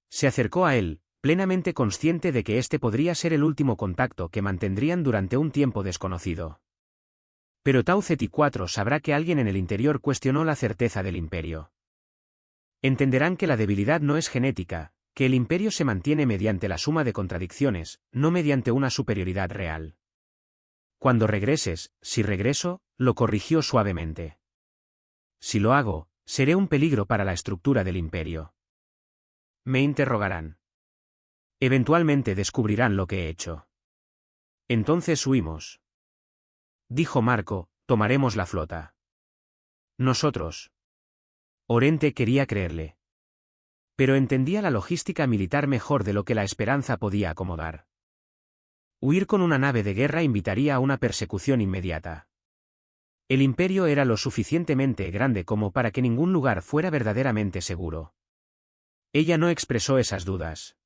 Se acercó a él, plenamente consciente de que este podría ser el último contacto que mantendrían durante un tiempo desconocido. Pero Tau Ceti 4 sabrá que alguien en el interior cuestionó la certeza del imperio. Entenderán que la debilidad no es genética, que el imperio se mantiene mediante la suma de contradicciones, no mediante una superioridad real. Cuando regreses, si regreso, lo corrigió suavemente. Si lo hago, seré un peligro para la estructura del imperio. Me interrogarán. Eventualmente descubrirán lo que he hecho. Entonces huimos. Dijo Marco, tomaremos la flota. Nosotros. Orente quería creerle. Pero entendía la logística militar mejor de lo que la esperanza podía acomodar. Huir con una nave de guerra invitaría a una persecución inmediata. El imperio era lo suficientemente grande como para que ningún lugar fuera verdaderamente seguro. Ella no expresó esas dudas.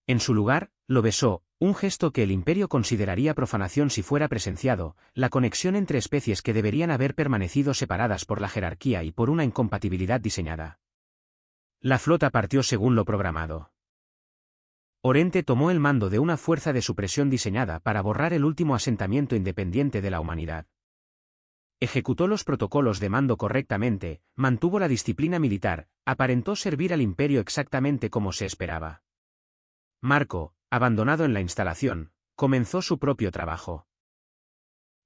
En su lugar, lo besó, un gesto que el imperio consideraría profanación si fuera presenciado, la conexión entre especies que deberían haber permanecido separadas por la jerarquía y por una incompatibilidad diseñada. La flota partió según lo programado. Orente tomó el mando de una fuerza de supresión diseñada para borrar el último asentamiento independiente de la humanidad. Ejecutó los protocolos de mando correctamente, mantuvo la disciplina militar, aparentó servir al imperio exactamente como se esperaba. Marco, abandonado en la instalación, comenzó su propio trabajo.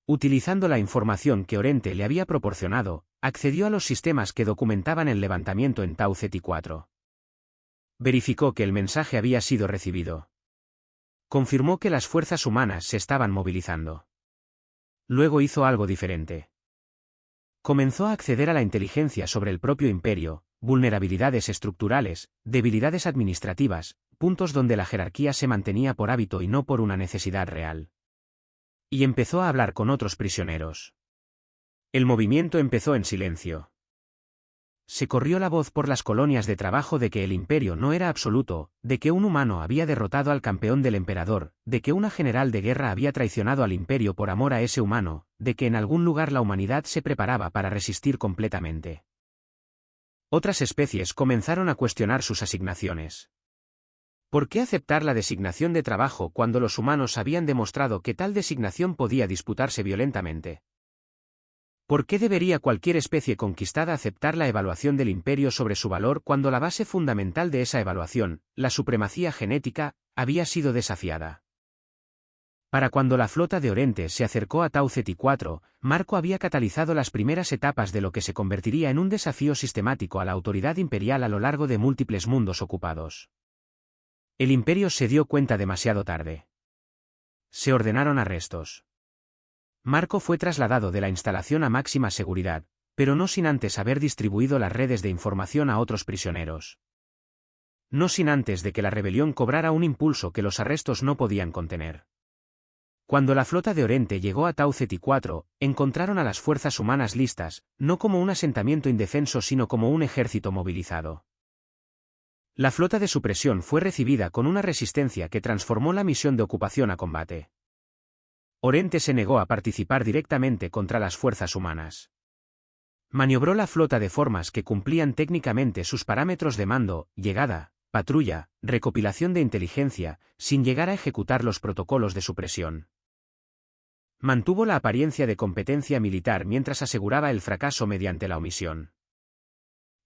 Utilizando la información que Orente le había proporcionado, accedió a los sistemas que documentaban el levantamiento en Tau Ceti 4. Verificó que el mensaje había sido recibido. Confirmó que las fuerzas humanas se estaban movilizando. Luego hizo algo diferente. Comenzó a acceder a la inteligencia sobre el propio imperio, vulnerabilidades estructurales, debilidades administrativas, puntos donde la jerarquía se mantenía por hábito y no por una necesidad real. Y empezó a hablar con otros prisioneros. El movimiento empezó en silencio. Se corrió la voz por las colonias de trabajo de que el imperio no era absoluto, de que un humano había derrotado al campeón del emperador, de que una general de guerra había traicionado al imperio por amor a ese humano, de que en algún lugar la humanidad se preparaba para resistir completamente. Otras especies comenzaron a cuestionar sus asignaciones. ¿Por qué aceptar la designación de trabajo cuando los humanos habían demostrado que tal designación podía disputarse violentamente? ¿Por qué debería cualquier especie conquistada aceptar la evaluación del imperio sobre su valor cuando la base fundamental de esa evaluación, la supremacía genética, había sido desafiada? Para cuando la flota de Orente se acercó a Tau Ceti 4, Marco había catalizado las primeras etapas de lo que se convertiría en un desafío sistemático a la autoridad imperial a lo largo de múltiples mundos ocupados. El imperio se dio cuenta demasiado tarde. Se ordenaron arrestos. Marco fue trasladado de la instalación a máxima seguridad, pero no sin antes haber distribuido las redes de información a otros prisioneros. No sin antes de que la rebelión cobrara un impulso que los arrestos no podían contener. Cuando la flota de Orente llegó a Tau Ceti 4, encontraron a las fuerzas humanas listas, no como un asentamiento indefenso sino como un ejército movilizado. La flota de supresión fue recibida con una resistencia que transformó la misión de ocupación a combate. Orente se negó a participar directamente contra las fuerzas humanas. Maniobró la flota de formas que cumplían técnicamente sus parámetros de mando, llegada, patrulla, recopilación de inteligencia, sin llegar a ejecutar los protocolos de supresión. Mantuvo la apariencia de competencia militar mientras aseguraba el fracaso mediante la omisión.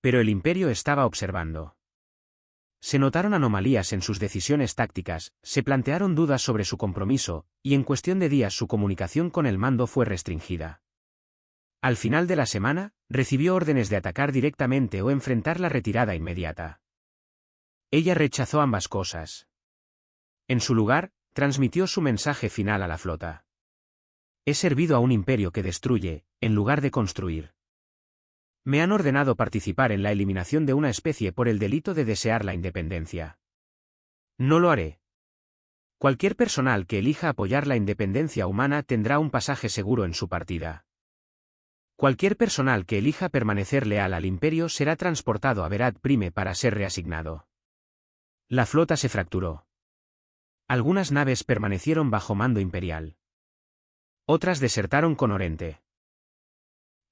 Pero el imperio estaba observando. Se notaron anomalías en sus decisiones tácticas, se plantearon dudas sobre su compromiso, y en cuestión de días su comunicación con el mando fue restringida. Al final de la semana, recibió órdenes de atacar directamente o enfrentar la retirada inmediata. Ella rechazó ambas cosas. En su lugar, transmitió su mensaje final a la flota. He servido a un imperio que destruye, en lugar de construir. Me han ordenado participar en la eliminación de una especie por el delito de desear la independencia. No lo haré. Cualquier personal que elija apoyar la independencia humana tendrá un pasaje seguro en su partida. Cualquier personal que elija permanecer leal al imperio será transportado a Berat Prime para ser reasignado. La flota se fracturó. Algunas naves permanecieron bajo mando imperial. Otras desertaron con Orente.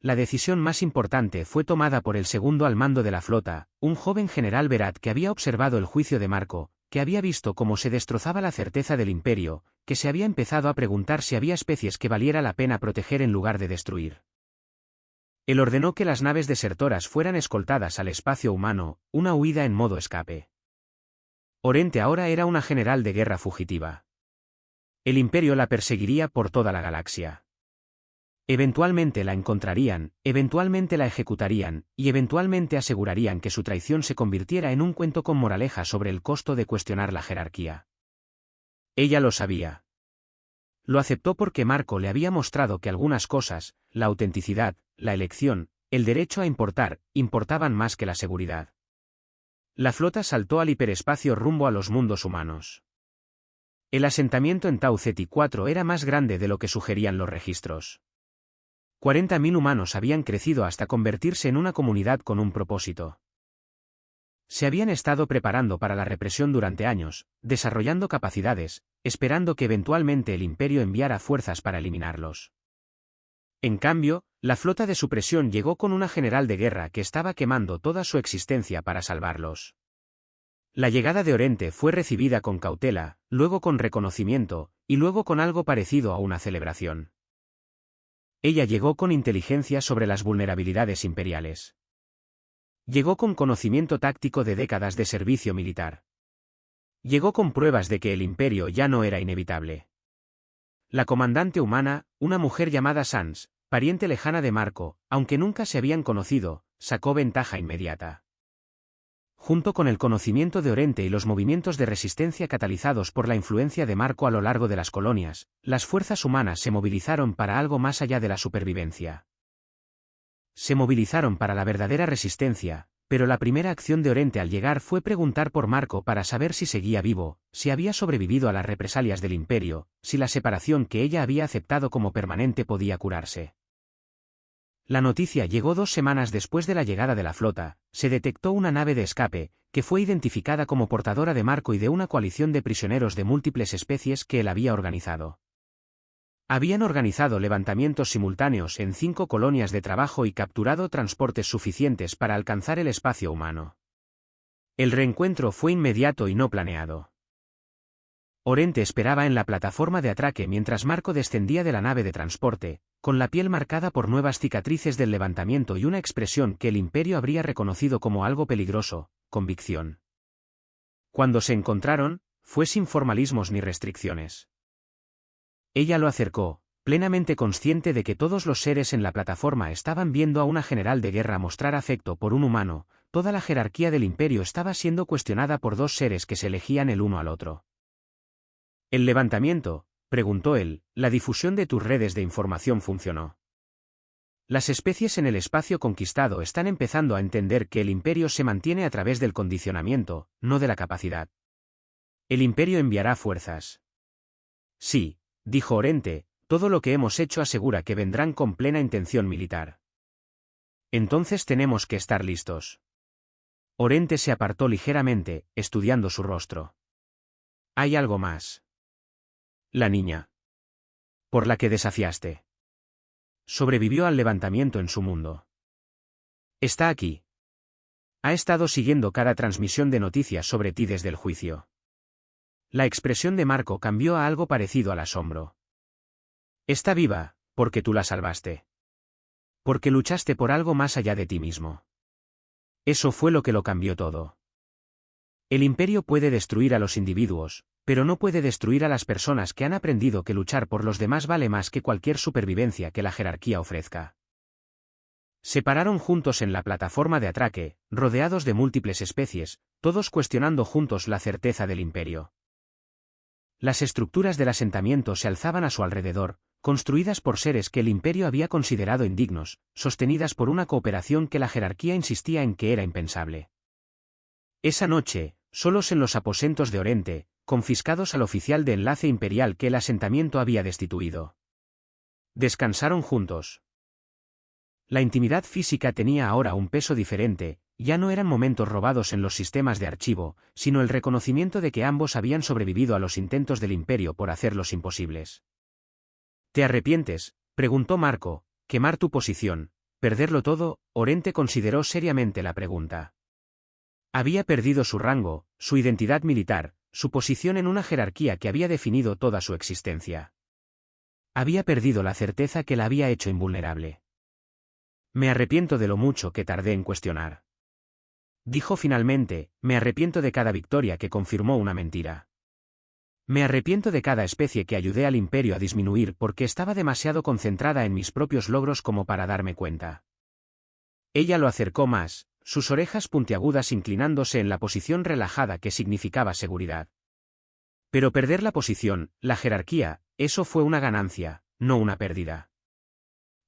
La decisión más importante fue tomada por el segundo al mando de la flota, un joven general Berat que había observado el juicio de Marco, que había visto cómo se destrozaba la certeza del imperio, que se había empezado a preguntar si había especies que valiera la pena proteger en lugar de destruir. Él ordenó que las naves desertoras fueran escoltadas al espacio humano, una huida en modo escape. Orente ahora era una general de guerra fugitiva. El imperio la perseguiría por toda la galaxia. Eventualmente la encontrarían, eventualmente la ejecutarían, y eventualmente asegurarían que su traición se convirtiera en un cuento con moraleja sobre el costo de cuestionar la jerarquía. Ella lo sabía. Lo aceptó porque Marco le había mostrado que algunas cosas, la autenticidad, la elección, el derecho a importar, importaban más que la seguridad. La flota saltó al hiperespacio rumbo a los mundos humanos. El asentamiento en Tau Ceti 4 era más grande de lo que sugerían los registros. 40.000 humanos habían crecido hasta convertirse en una comunidad con un propósito. Se habían estado preparando para la represión durante años, desarrollando capacidades, esperando que eventualmente el imperio enviara fuerzas para eliminarlos. En cambio, la flota de supresión llegó con una general de guerra que estaba quemando toda su existencia para salvarlos. La llegada de Orente fue recibida con cautela, luego con reconocimiento, y luego con algo parecido a una celebración. Ella llegó con inteligencia sobre las vulnerabilidades imperiales. Llegó con conocimiento táctico de décadas de servicio militar. Llegó con pruebas de que el imperio ya no era inevitable. La comandante humana, una mujer llamada Sans, pariente lejana de Marco, aunque nunca se habían conocido, sacó ventaja inmediata. Junto con el conocimiento de Orente y los movimientos de resistencia catalizados por la influencia de Marco a lo largo de las colonias, las fuerzas humanas se movilizaron para algo más allá de la supervivencia. Se movilizaron para la verdadera resistencia, pero la primera acción de Orente al llegar fue preguntar por Marco para saber si seguía vivo, si había sobrevivido a las represalias del imperio, si la separación que ella había aceptado como permanente podía curarse. La noticia llegó 2 semanas después de la llegada de la flota. Se detectó una nave de escape, que fue identificada como portadora de Marco y de una coalición de prisioneros de múltiples especies que él había organizado. Habían organizado levantamientos simultáneos en 5 colonias de trabajo y capturado transportes suficientes para alcanzar el espacio humano. El reencuentro fue inmediato y no planeado. Orente esperaba en la plataforma de atraque mientras Marco descendía de la nave de transporte, con la piel marcada por nuevas cicatrices del levantamiento y una expresión que el imperio habría reconocido como algo peligroso: convicción. Cuando se encontraron, fue sin formalismos ni restricciones. Ella lo acercó, plenamente consciente de que todos los seres en la plataforma estaban viendo a una general de guerra mostrar afecto por un humano. Toda la jerarquía del imperio estaba siendo cuestionada por 2 seres que se elegían el uno al otro. ¿El levantamiento?, preguntó él. La difusión de tus redes de información funcionó. Las especies en el espacio conquistado están empezando a entender que el imperio se mantiene a través del condicionamiento, no de la capacidad. El imperio enviará fuerzas. Sí, dijo Orente, todo lo que hemos hecho asegura que vendrán con plena intención militar. Entonces tenemos que estar listos. Orente se apartó ligeramente, estudiando su rostro. Hay algo más. La niña. Por la que desafiaste. Sobrevivió al levantamiento en su mundo. Está aquí. Ha estado siguiendo cada transmisión de noticias sobre ti desde el juicio. La expresión de Marco cambió a algo parecido al asombro. Está viva, porque tú la salvaste. Porque luchaste por algo más allá de ti mismo. Eso fue lo que lo cambió todo. El imperio puede destruir a los individuos, pero no puede destruir a las personas que han aprendido que luchar por los demás vale más que cualquier supervivencia que la jerarquía ofrezca. Se pararon juntos en la plataforma de atraque, rodeados de múltiples especies, todos cuestionando juntos la certeza del imperio. Las estructuras del asentamiento se alzaban a su alrededor, construidas por seres que el imperio había considerado indignos, sostenidas por una cooperación que la jerarquía insistía en que era impensable. Esa noche, solos en los aposentos de Orente, confiscados al oficial de enlace imperial que el asentamiento había destituido. Descansaron juntos. La intimidad física tenía ahora un peso diferente, ya no eran momentos robados en los sistemas de archivo, sino el reconocimiento de que ambos habían sobrevivido a los intentos del imperio por hacerlos imposibles. ¿Te arrepientes?, preguntó Marco. ¿Quemar tu posición, perderlo todo? Orente consideró seriamente la pregunta. Había perdido su rango, su identidad militar, su posición en una jerarquía que había definido toda su existencia. Había perdido la certeza que la había hecho invulnerable. Me arrepiento de lo mucho que tardé en cuestionar. Dijo finalmente, me arrepiento de cada victoria que confirmó una mentira. Me arrepiento de cada especie que ayudé al imperio a disminuir porque estaba demasiado concentrada en mis propios logros como para darme cuenta. Ella lo acercó más, sus orejas puntiagudas inclinándose en la posición relajada que significaba seguridad. Pero perder la posición, la jerarquía, eso fue una ganancia, no una pérdida.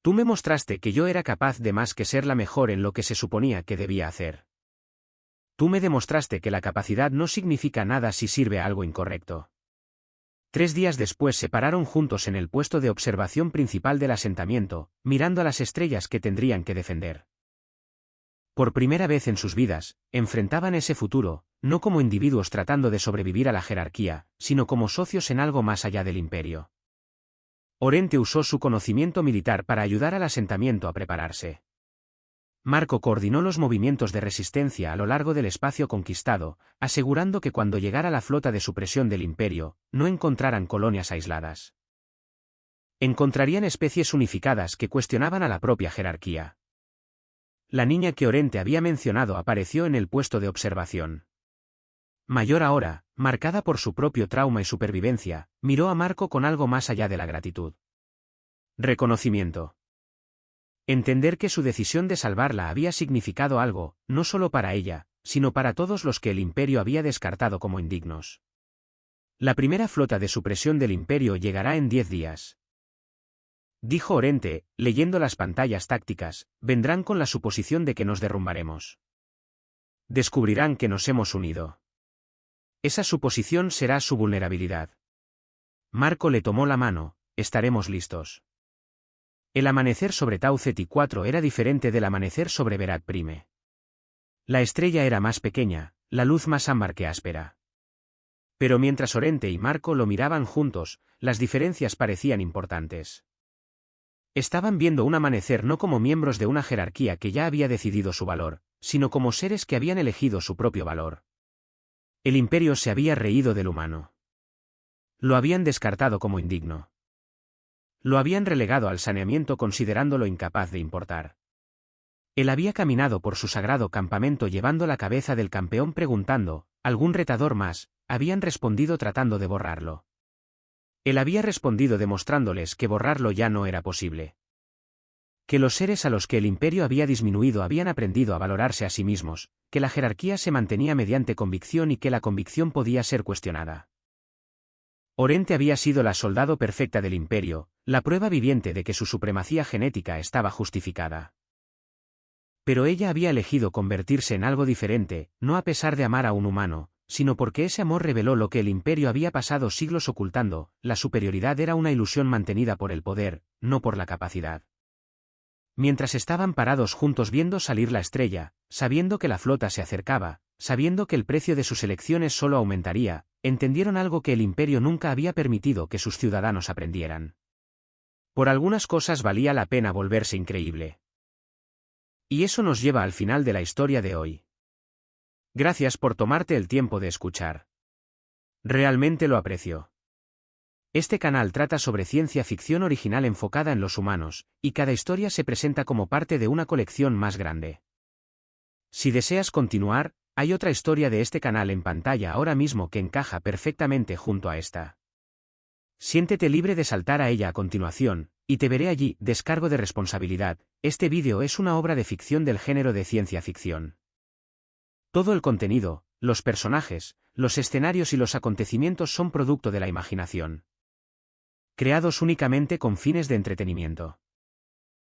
Tú me mostraste que yo era capaz de más que ser la mejor en lo que se suponía que debía hacer. Tú me demostraste que la capacidad no significa nada si sirve a algo incorrecto. 3 días después se pararon juntos en el puesto de observación principal del asentamiento, mirando a las estrellas que tendrían que defender. Por primera vez en sus vidas, enfrentaban ese futuro, no como individuos tratando de sobrevivir a la jerarquía, sino como socios en algo más allá del imperio. Orente usó su conocimiento militar para ayudar al asentamiento a prepararse. Marco coordinó los movimientos de resistencia a lo largo del espacio conquistado, asegurando que cuando llegara la flota de supresión del Imperio, no encontraran colonias aisladas. Encontrarían especies unificadas que cuestionaban a la propia jerarquía. La niña que Orente había mencionado apareció en el puesto de observación. Mayor ahora, marcada por su propio trauma y supervivencia, miró a Marco con algo más allá de la gratitud. Reconocimiento. Entender que su decisión de salvarla había significado algo, no solo para ella, sino para todos los que el Imperio había descartado como indignos. La primera flota de supresión del Imperio llegará en 10 días. Dijo Orente, leyendo las pantallas tácticas, vendrán con la suposición de que nos derrumbaremos. Descubrirán que nos hemos unido. Esa suposición será su vulnerabilidad. Marco le tomó la mano, estaremos listos. El amanecer sobre Tau Ceti 4 era diferente del amanecer sobre Berat Prime. La estrella era más pequeña, la luz más ámbar que áspera. Pero mientras Orente y Marco lo miraban juntos, las diferencias parecían importantes. Estaban viendo un amanecer no como miembros de una jerarquía que ya había decidido su valor, sino como seres que habían elegido su propio valor. El Imperio se había reído del humano. Lo habían descartado como indigno. Lo habían relegado al saneamiento considerándolo incapaz de importar. Él había caminado por su sagrado campamento llevando la cabeza del campeón preguntando, ¿algún retador más? Habían respondido tratando de borrarlo. Él había respondido demostrándoles que borrarlo ya no era posible. Que los seres a los que el Imperio había disminuido habían aprendido a valorarse a sí mismos, que la jerarquía se mantenía mediante convicción y que la convicción podía ser cuestionada. Orente había sido la soldado perfecta del Imperio, la prueba viviente de que su supremacía genética estaba justificada. Pero ella había elegido convertirse en algo diferente, no a pesar de amar a un humano, sino porque ese amor reveló lo que el Imperio había pasado siglos ocultando: la superioridad era una ilusión mantenida por el poder, no por la capacidad. Mientras estaban parados juntos viendo salir la estrella, sabiendo que la flota se acercaba, sabiendo que el precio de sus elecciones solo aumentaría, entendieron algo que el Imperio nunca había permitido que sus ciudadanos aprendieran. Por algunas cosas valía la pena volverse increíble. Y eso nos lleva al final de la historia de hoy. Gracias por tomarte el tiempo de escuchar. Realmente lo aprecio. Este canal trata sobre ciencia ficción original enfocada en los humanos, y cada historia se presenta como parte de una colección más grande. Si deseas continuar, hay otra historia de este canal en pantalla ahora mismo que encaja perfectamente junto a esta. Siéntete libre de saltar a ella a continuación, y te veré allí. Descargo de responsabilidad. Este vídeo es una obra de ficción del género de ciencia ficción. Todo el contenido, los personajes, los escenarios y los acontecimientos son producto de la imaginación. Creados únicamente con fines de entretenimiento.